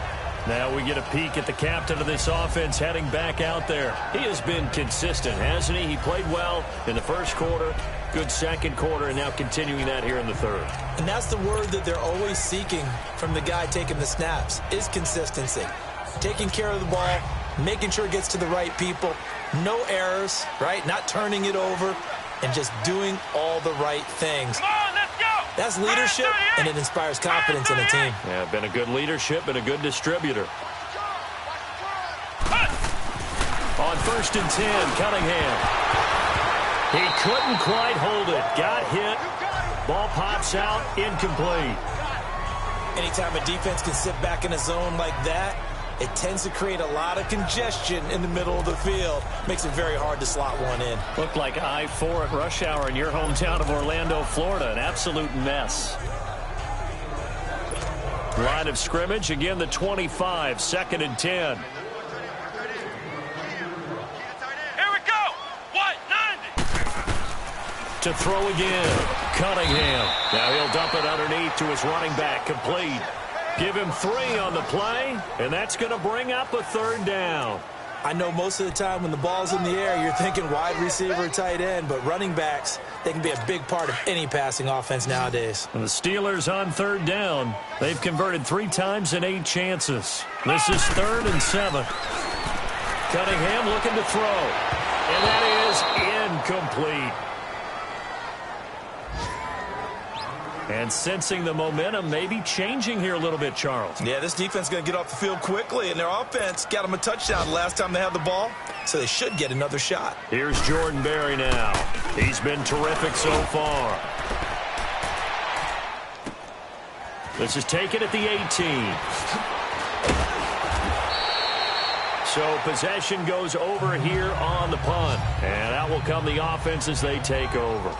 Now we get a peek at the captain of this offense heading back out there. He has been consistent, hasn't he? He played well in the first quarter, good second quarter, and now continuing that here in the third. And that's the word that they're always seeking from the guy taking the snaps, is consistency. Taking care of the ball, making sure it gets to the right people, no errors, right? Not turning it over, and just doing all the right things. Come on, let's go! That's leadership, and it inspires confidence in a team. Yeah, been a good leadership and a good distributor. On 1st and 10, Cunningham. He couldn't quite hold it. Got hit. Ball pops out, incomplete. Anytime a defense can sit back in a zone like that, it tends to create a lot of congestion in the middle of the field. Makes it very hard to slot one in. Looked like I-4 at rush hour in your hometown of Orlando, Florida. An absolute mess. Line of scrimmage, again the 25, 2nd and 10. Here we go! 190! To throw again, Cunningham. Now he'll dump it underneath to his running back, complete. Give him 3 on the play, and that's going to bring up a 3rd down. I know most of the time when the ball's in the air, you're thinking wide receiver, tight end, but running backs, they can be a big part of any passing offense nowadays. And the Steelers on 3rd down. They've converted 3 times in 8 chances. This is 3rd and 7. Cunningham looking to throw, and that is incomplete. And sensing the momentum maybe changing here a little bit, Charles. Yeah, this defense is going to get off the field quickly, and their offense got them a touchdown last time they had the ball, so they should get another shot. Here's Jordan Berry now. He's been terrific so far. This is taken at the 18. So possession goes over here on the punt, and out will come the offense as they take over.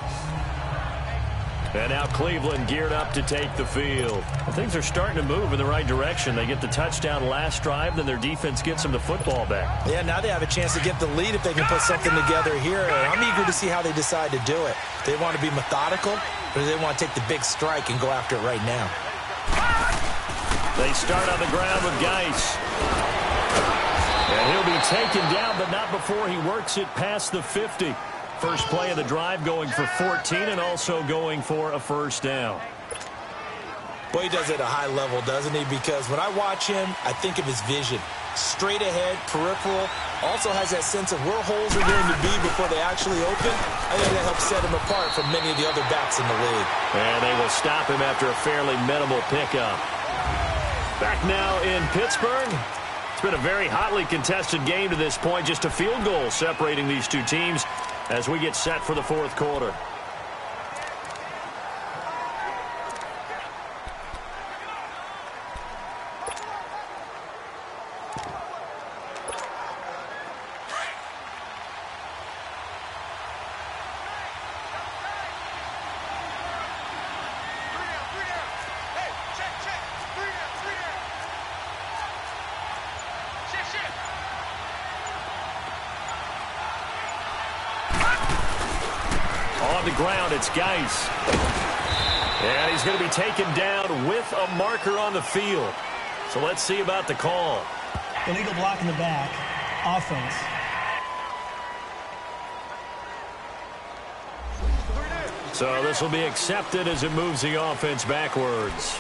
And now Cleveland geared up to take the field. Well, things are starting to move in the right direction. They get the touchdown last drive, then their defense gets them the football back. Yeah, now they have a chance to get the lead if they can put something together here. And I'm eager to see how they decide to do it. Do they want to be methodical, or do they want to take the big strike and go after it right now? They start on the ground with Geis. And he'll be taken down, but not before he works it past the 50. First play of the drive going for 14 and also going for a 1st down. Boy, he does it at a high level, doesn't he? Because when I watch him, I think of his vision. Straight ahead, peripheral. Also has that sense of where holes are going to be before they actually open. I think that helps set him apart from many of the other backs in the league. And they will stop him after a fairly minimal pickup. Back now in Pittsburgh. It's been a very hotly contested game to this point. Just a field goal separating these two teams as we get set for the 4th quarter. On the ground, it's Geis. And he's going to be taken down with a marker on the field. So let's see about the call. Illegal block in the back. Offense. So this will be accepted as it moves the offense backwards.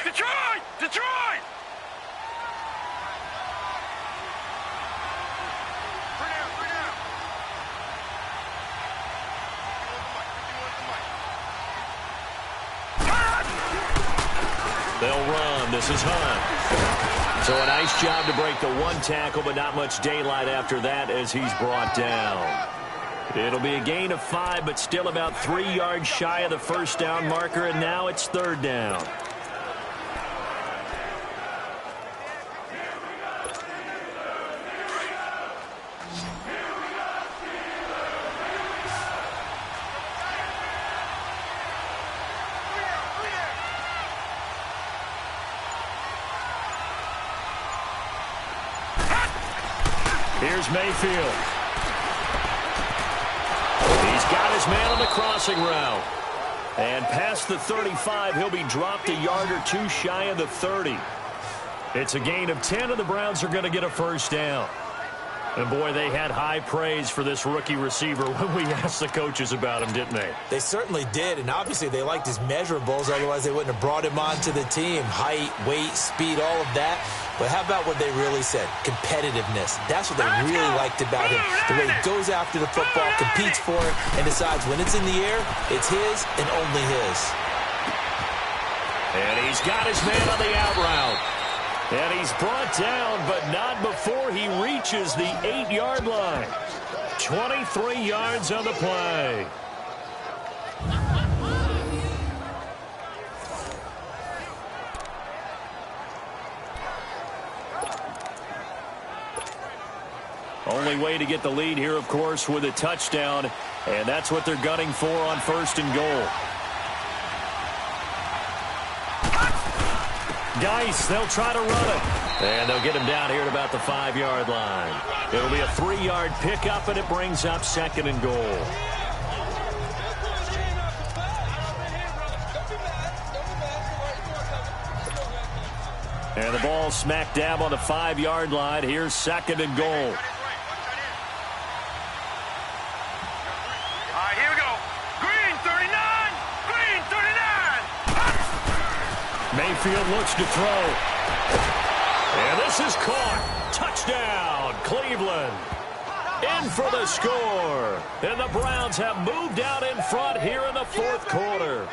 Detroit! Detroit! They'll run. This is Hunt. So a nice job to break the one tackle, but not much daylight after that as he's brought down. It'll be a gain of 5, but still about 3 yards shy of the first down marker, and now it's 3rd down. Here's Mayfield. He's got his man on the crossing route. And past the 35, he'll be dropped a yard or 2 shy of the 30. It's a gain of 10, and the Browns are going to get a first down. And, boy, they had high praise for this rookie receiver when we asked the coaches about him, didn't they? They certainly did, and obviously they liked his measurables. Otherwise, they wouldn't have brought him onto the team. Height, weight, speed, all of that. But how about what they really said? Competitiveness. That's what they really liked about him. The way he goes after the football, competes for it, and decides when it's in the air, it's his and only his. And he's got his man on the out route. And he's brought down, but not before he reaches the 8-yard line. 23 yards on the play. Only way to get the lead here, of course, with a touchdown. And that's what they're gunning for on 1st and goal. Geis, they'll try to run it. And they'll get him down here at about the 5-yard line. It'll be a 3-yard pickup, and it brings up 2nd and goal. And the ball smack dab on the 5-yard line. Here's 2nd and goal. Here we go. Green 39. Green 39. Mayfield looks to throw. And this is caught. Touchdown, Cleveland. In for the score. And the Browns have moved out in front here in the 4th quarter.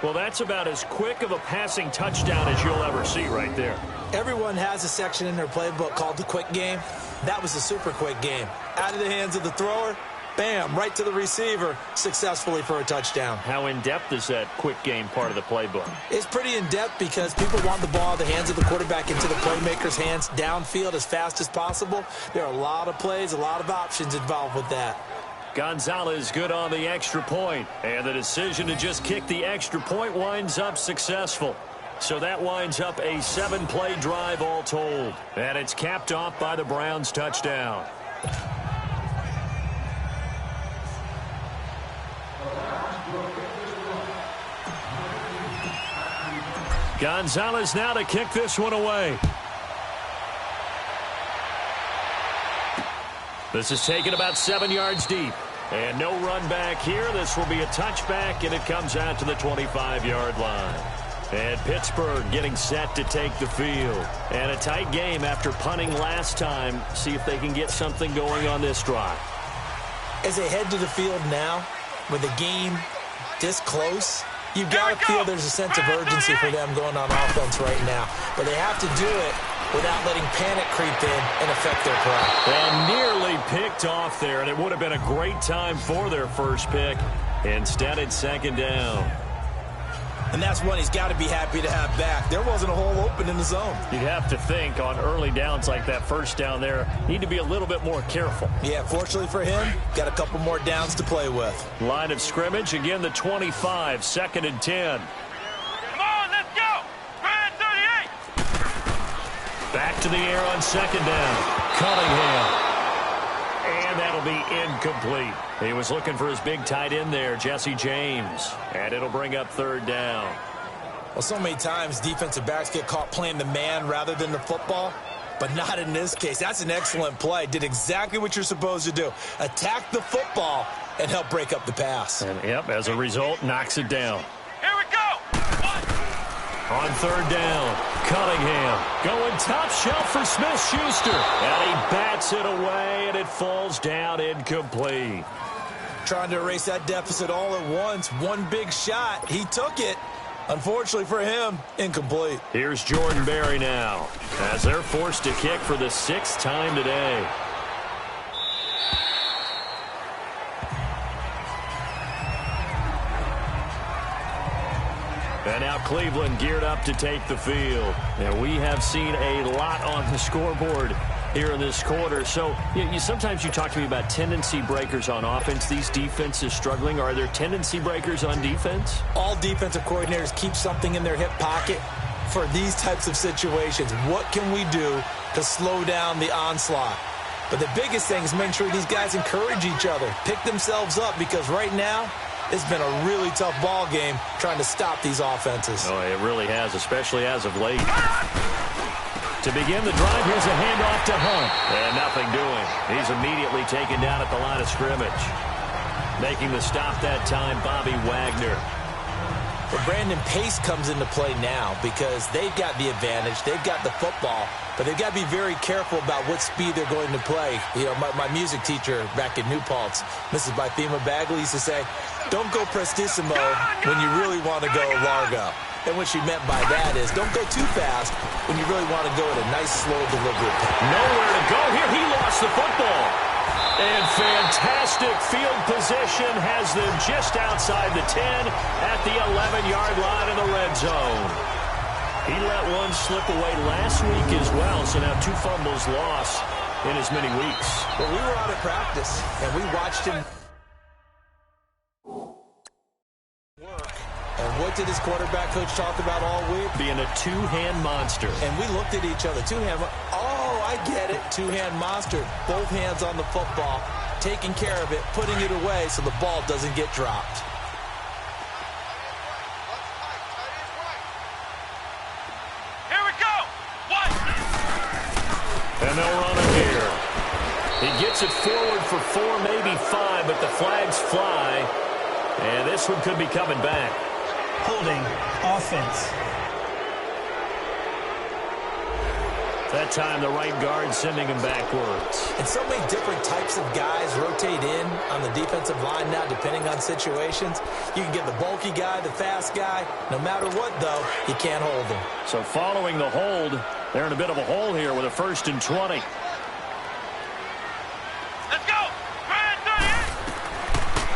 Well, that's about as quick of a passing touchdown as you'll ever see right there. Everyone has a section in their playbook called the quick game. That was a super quick game. Out of the hands of the thrower, bam, right to the receiver, successfully for a touchdown. How in-depth is that quick game part of the playbook? It's pretty in-depth because people want the ball out of the hands of the quarterback into the playmaker's hands downfield as fast as possible. There are a lot of plays, a lot of options involved with that. Gonzalez good on the extra point, and the decision to just kick the extra point winds up successful. So that winds up a 7-play drive all told, and it's capped off by the Browns' touchdown. Gonzalez now to kick this one away. This is taken about 7 yards deep. And no run back here. This will be a touchback, and it comes out to the 25-yard line. And Pittsburgh getting set to take the field. And a tight game after punting last time. See if they can get something going on this drive. As they head to the field now, with the game this close, you've got to feel there's a sense of urgency for them going on offense right now. But they have to do it without letting panic creep in and affect their play. And nearly picked off there, and it would have been a great time for their first pick. Instead, it's 2nd down. And that's one he's got to be happy to have back. There wasn't a hole open in the zone. You'd have to think on early downs like that first down there, need to be a little bit more careful. Yeah, fortunately for him, got a couple more downs to play with. Line of scrimmage, again the 25, 2nd and 10. Come on, let's go. Grand to the air on second down. Cunningham. And that'll be incomplete. He was looking for his big tight end there, Jesse James. And it'll bring up third down. Well, so many times defensive backs get caught playing the man rather than the football, but not in this case. That's an excellent play. Did exactly what you're supposed to do. Attack the football and help break up the pass. And, yep, as a result, knocks it down. Here we go. On third down, Cunningham going top shelf for Smith-Schuster. And he bats it away, and it falls down incomplete. Trying to erase that deficit all at once. One big shot. He took it. Unfortunately for him, incomplete. Here's Jordan Berry now, as they're forced to kick for the 6th time today. And now Cleveland geared up to take the field. And we have seen a lot on the scoreboard here in this quarter. So sometimes you talk to me about tendency breakers on offense. These defenses struggling. Are there tendency breakers on defense? All defensive coordinators keep something in their hip pocket for these types of situations. What can we do to slow down the onslaught? But the biggest thing is make sure these guys encourage each other, pick themselves up, because right now it's been a really tough ball game trying to stop these offenses. Oh, it really has, especially as of late. To begin the drive, here's a handoff to Hunt. And nothing doing. He's immediately taken down at the line of scrimmage. Making the stop that time, Bobby Wagner. But Brandon Pace comes into play now because they've got the advantage. They've got the football, but they've got to be very careful about what speed they're going to play. You know, my music teacher back in New Paltz, Mrs. Bythema Bagley, used to say, don't go prestissimo when you really want to go largo. And what she meant by that is don't go too fast when you really want to go at a nice, slow delivery. Nowhere to go here. He lost the football. And fantastic field position has them just outside the 10 at the 11-yard line in the red zone. He let one slip away last week as well, so now 2 fumbles lost in as many weeks. Well, we were out of practice, and we watched him work. And what did his quarterback coach talk about all week? Being a two-hand monster. And we looked at each other. Oh, I get it. Two-hand monster. Both hands on the football, taking care of it, putting it away so the ball doesn't get dropped. Here we go. One. And they'll run it here. He gets it forward for 4, maybe 5, but the flags fly. And this one could be coming back. Holding offense. That time the right guard sending him backwards. And so many different types of guys rotate in on the defensive line now depending on situations. You can get the bulky guy, the fast guy. No matter what, though, you can't hold him. So following the hold, they're in a bit of a hole here with a 1st and 20. Let's go.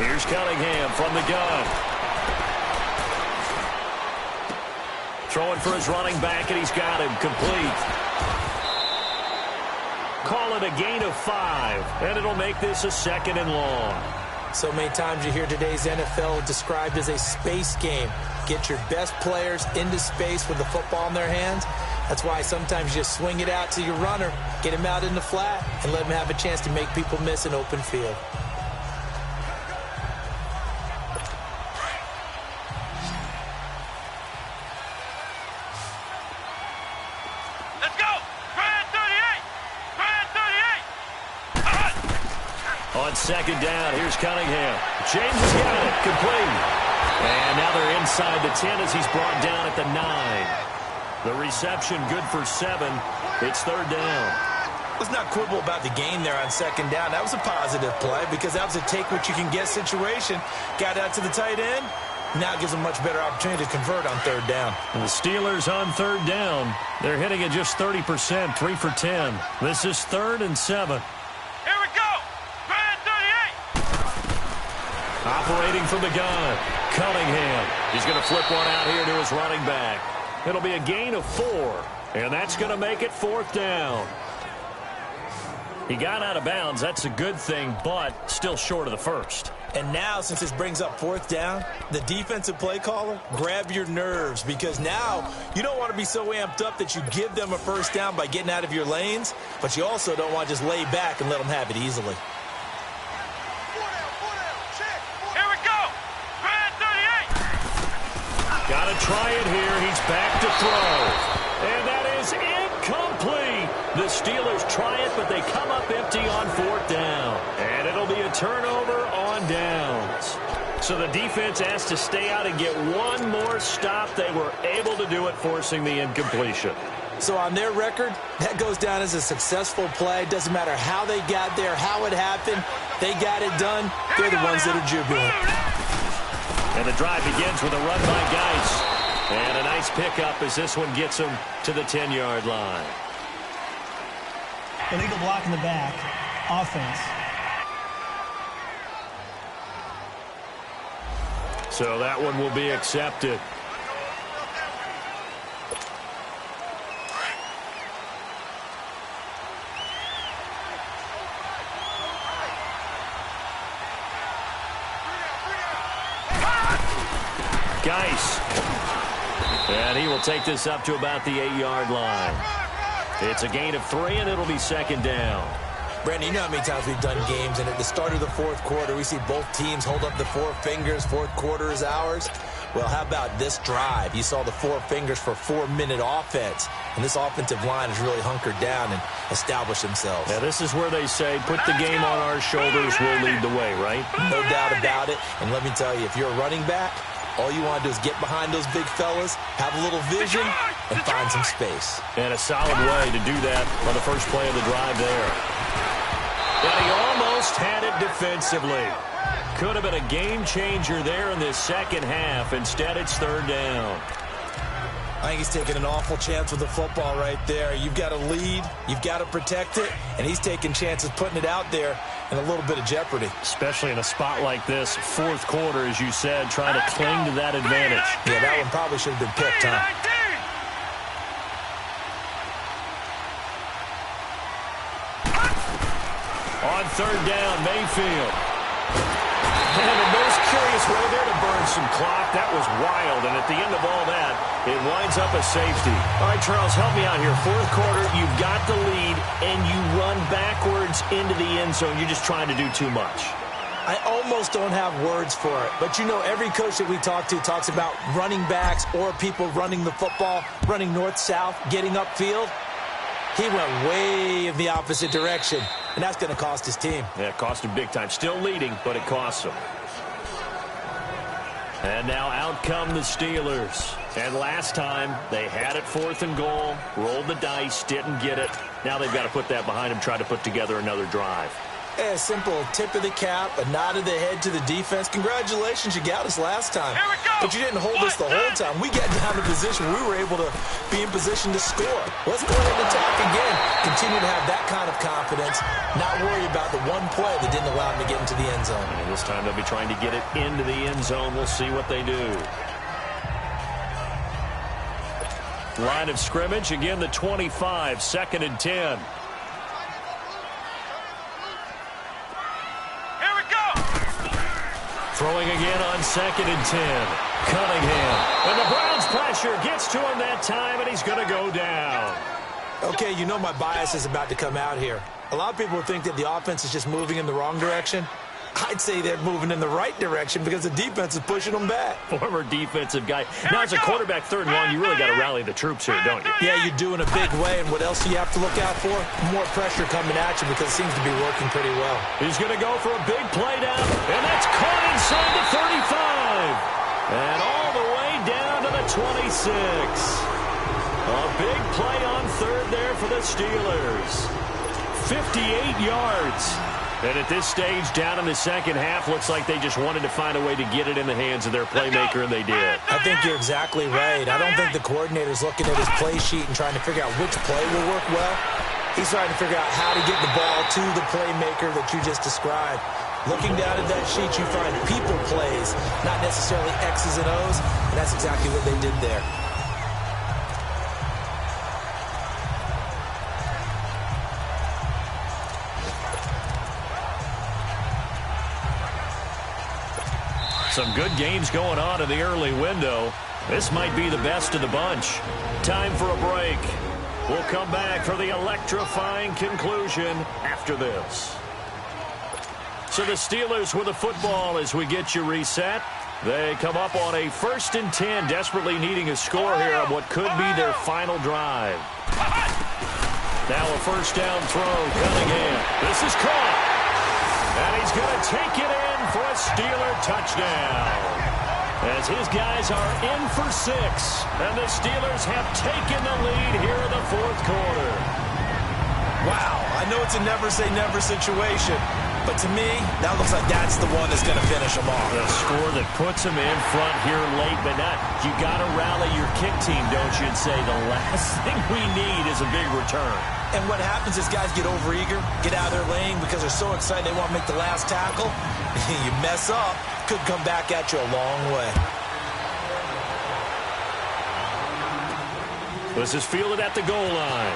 Here's Cunningham from the gun. Throwing for his running back, and he's got him complete. Call it a gain of 5, and it'll make this a 2nd and long. So many times you hear today's NFL described as a space game. Get your best players into space with the football in their hands. That's why sometimes you just swing it out to your runner, get him out in the flat, and let him have a chance to make people miss an open field. On 2nd down, here's Cunningham. James has got it, complete. And now they're inside the 10 as he's brought down at the 9. The reception good for 7. It's 3rd down. Let's not quibble about the gain there on 2nd down. That was a positive play because that was a take-what-you-can-get situation. Got out to the tight end. Now it gives them a much better opportunity to convert on 3rd down. And the Steelers on 3rd down. They're hitting it just 30%, 3 for 10. This is 3rd and 7. Operating from the gun, Cunningham. He's going to flip one out here to his running back. It'll be a gain of 4, and that's going to make it 4th down. He got out of bounds. That's a good thing, but still short of the 1st. And now, since this brings up fourth down, the defensive play caller, grab your nerves, because now you don't want to be so amped up that you give them a first down by getting out of your lanes, but you also don't want to just lay back and let them have it easily. Here we go. Red 38. Got to try it here. He's back to throw. And that is incomplete. The Steelers try it, but they come up empty on fourth down. And it'll be a turnover on downs. So the defense has to stay out and get one more stop. They were able to do it, forcing the incompletion. So on their record, that goes down as a successful play. Doesn't matter how they got there, how it happened. They got it done. They're the ones that are jubilant. And the drive begins with a run by Geis. And a nice pickup as this one gets him to the 10-yard line. Illegal block in the back. Offense. So that one will be accepted. Geis. And he will take this up to about the 8-yard line. It's a gain of 3, and it'll be second down. Brandon, you know how many times we've done games, and at the start of the fourth quarter, we see both teams hold up the four fingers. Fourth quarter is ours. Well, how about this drive? You saw the four fingers for 4-minute offense, and this offensive line has really hunkered down and established themselves. Now, this is where they say, put the game on our shoulders, we'll lead the way, right? No doubt about it. And let me tell you, if you're a running back, all you want to do is get behind those big fellas, have a little vision, and find some space. And a solid way to do that on the first play of the drive there. And he almost had it defensively. Could have been a game changer there in this second half. Instead, it's third down. I think he's taking an awful chance with the football right there. You've got to lead, you've got to protect it, and he's taking chances putting it out there in a little bit of jeopardy. Especially in a spot like this, fourth quarter, as you said, trying to cling to that advantage. Yeah, that one probably should have been picked, huh? On third down, Mayfield. And the most curious way there to burn some clock. That was wild, and at the end of all that, it winds up a safety. All right, Charles, help me out here. Fourth quarter, you've got the lead, and you run backwards into the end zone. You're just trying to do too much. I almost don't have words for it. But, you know, every coach that we talk to talks about running backs or people running the football, running north-south, getting upfield. He went way in the opposite direction, and that's going to cost his team. Yeah, it cost him big time. Still leading, but it costs him. And now out come the Steelers. And last time, they had it fourth and goal, rolled the dice, didn't get it. Now they've got to put that behind them, try to put together another drive. A simple tip of the cap, a nod of the head to the defense. Congratulations, you got us last time. Here we go. But you didn't hold us the whole time. We got down to position. We were able to be in position to score. Let's go ahead and attack again. Continue to have that kind of confidence. Not worry about the one play that didn't allow them to get into the end zone. And this time they'll be trying to get it into the end zone. We'll see what they do. Line of scrimmage, again the 25, 2nd and 10. Throwing again on 2nd and 10. Cunningham. And the Browns pressure gets to him that time, and he's going to go down. Okay, you know my bias is about to come out here. A lot of people think that the offense is just moving in the wrong direction. I'd say they're moving in the right direction because the defense is pushing them back. Former defensive guy. Now, as a quarterback, 3rd and 1, you really got to rally the troops here, don't you? Yeah, you do in a big way. And what else do you have to look out for? More pressure coming at you because it seems to be working pretty well. He's going to go for a big play down, and that's caught inside the 35. And all the way down to the 26. A big play on 3rd there for the Steelers. 58 yards. And at this stage, down in the second half, looks like they just wanted to find a way to get it in the hands of their playmaker, and they did. I think you're exactly right. I don't think the coordinator's looking at his play sheet and trying to figure out which play will work well. He's trying to figure out how to get the ball to the playmaker that you just described. Looking down at that sheet, you find people plays, not necessarily X's and O's, and that's exactly what they did there. Some good games going on in the early window. This might be the best of the bunch. Time for a break. We'll come back for the electrifying conclusion after this. So the Steelers with the football as we get you reset. They come up on a 1st and 10, desperately needing a score here on what could be their final drive. Now a first down throw, Cunningham. This is caught. And he's going to take it in for a Steeler touchdown. As his guys are in for 6. And the Steelers have taken the lead here in the 4th quarter. Wow, I know it's a never-say-never situation. But to me, that looks like that's the one that's going to finish them off. The score that puts them in front here late, but not. You got to rally your kick team, don't you, and say the last thing we need is a big return. And what happens is guys get overeager, get out of their lane because they're so excited they want to make the last tackle. You mess up, could come back at you a long way. This is fielded at the goal line.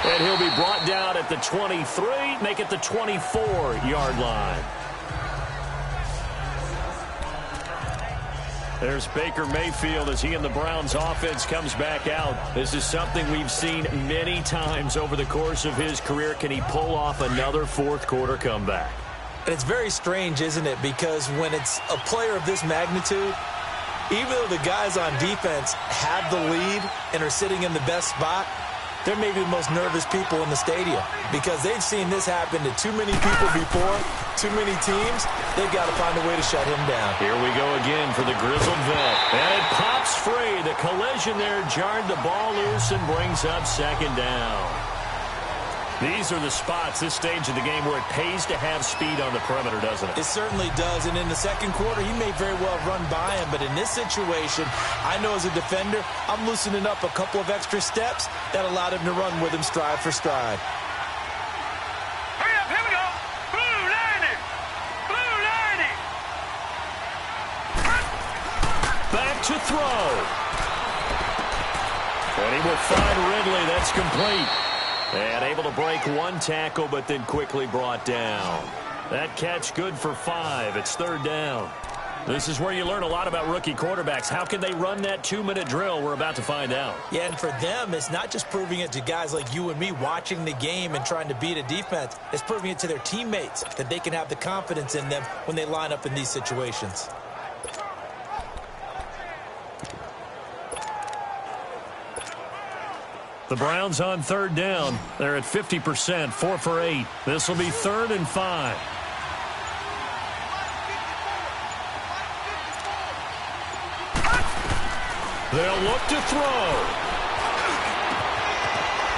And he'll be brought down at the 23, make it the 24-yard line. There's Baker Mayfield as he and the Browns offense comes back out. This is something we've seen many times over the course of his career. Can he pull off another 4th quarter comeback? And it's very strange, isn't it? Because when it's a player of this magnitude, even though the guys on defense have the lead and are sitting in the best spot, they're maybe the most nervous people in the stadium because they've seen this happen to too many people before, too many teams. They've got to find a way to shut him down. Here we go again for the grizzled vet. And it pops free. The collision there jarred the ball loose and brings up 2nd down. These are the spots, this stage of the game, where it pays to have speed on the perimeter, doesn't it? It certainly does. And in the 2nd quarter, he may very well run by him. But in this situation, I know as a defender, I'm loosening up a couple of extra steps that allowed him to run with him stride for stride. Hurry up, here we go. Blue lining. Blue lining. Back to throw. And he will find Ridley. That's complete. And able to break one tackle, but then quickly brought down. That catch good for 5. It's 3rd down. This is where you learn a lot about rookie quarterbacks. How can they run that 2-minute drill? We're about to find out. Yeah, and for them, it's not just proving it to guys like you and me watching the game and trying to beat a defense. It's proving it to their teammates that they can have the confidence in them when they line up in these situations. The Browns on 3rd down. They're at 50%, 4 for 8. This will be 3rd and 5. They'll look to throw.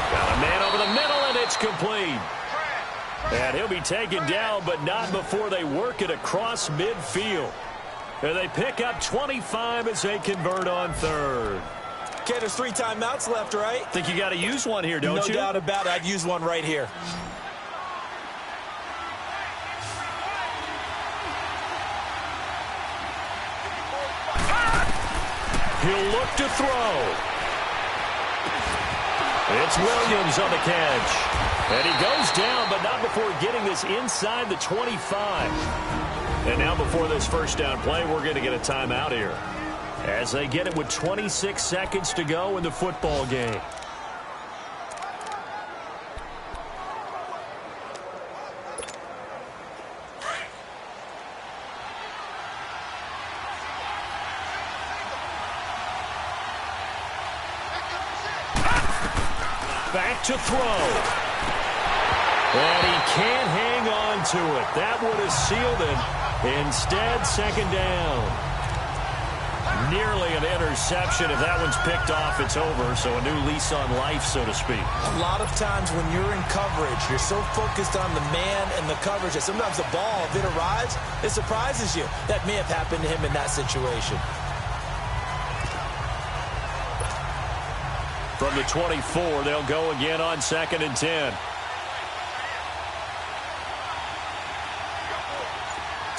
Got a man over the middle, and it's complete. And he'll be taken down, but not before they work it across midfield. And they pick up 25 as they convert on 3rd. Okay, there's 3 timeouts left, right? Think you got to use one here, don't you? No doubt about it. I'd use one right here. He'll look to throw. It's Williams on the catch. And he goes down, but not before getting this inside the 25. And now before this first down play, we're going to get a timeout here, as they get it with 26 seconds to go in the football game. Back to throw. And he can't hang on to it. That would have sealed it. Instead, 2nd down. Nearly an interception. If that one's picked off, it's over. So a new lease on life, so to speak. A lot of times when you're in coverage, you're so focused on the man and the coverage that sometimes the ball, if it arrives, it surprises you. That may have happened to him in that situation. From the 24, they'll go again on 2nd and 10.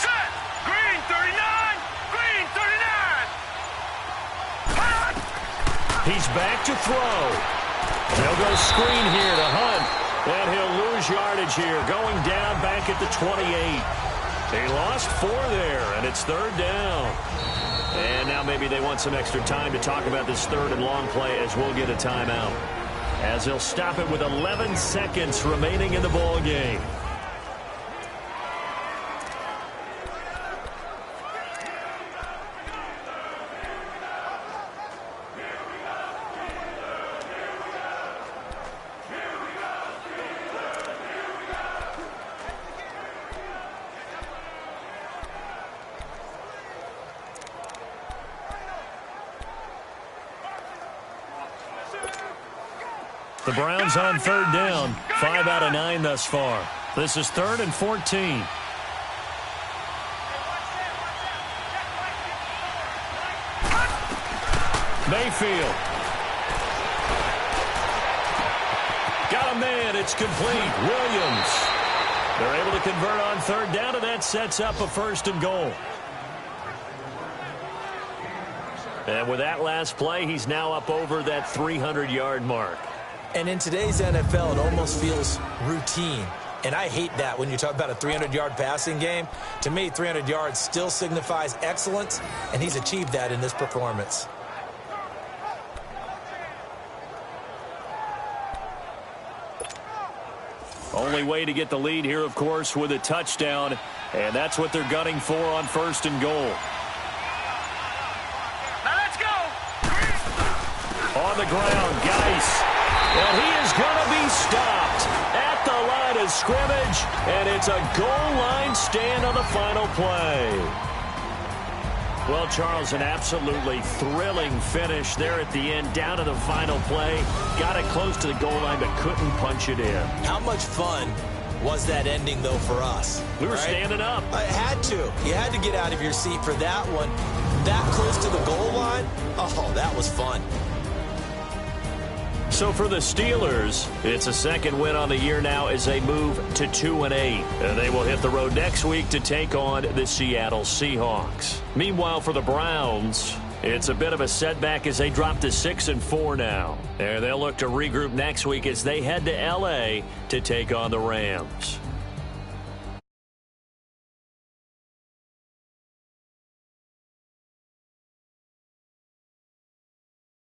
Set. Green 39. Green 39. He's back to throw. They'll go screen here to Hunt. And he'll lose yardage here, going down back at the 28. He lost 4 there, and it's 3rd down. And now maybe they want some extra time to talk about this 3rd and long play as we'll get a timeout. As they'll stop it with 11 seconds remaining in the ball game. The Browns on 3rd down. 5 out of 9 thus far. This is 3rd and 14. Mayfield. Got a man. It's complete. Williams. They're able to convert on 3rd down, and that sets up a 1st and goal. And with that last play, he's now up over that 300-yard mark. And in today's NFL, it almost feels routine. And I hate that when you talk about a 300-yard passing game. To me, 300 yards still signifies excellence, and he's achieved that in this performance. Only way to get the lead here, of course, with a touchdown. And that's what they're gunning for on 1st and goal. Now let's go. On the ground, Geis. And he is going to be stopped at the line of scrimmage, and it's a goal line stand on the final play. Well, Charles, an absolutely thrilling finish there at the end, down to the final play. Got it close to the goal line, but couldn't punch it in. How much fun was that ending, though, for us? We were standing up. I had to. You had to get out of your seat for that one. That close to the goal line? Oh, that was fun. So for the Steelers, it's a 2nd win on the year now as they move to 2-8. And they will hit the road next week to take on the Seattle Seahawks. Meanwhile, for the Browns, it's a bit of a setback as they drop to 6-4 now. And they'll look to regroup next week as they head to L.A. to take on the Rams.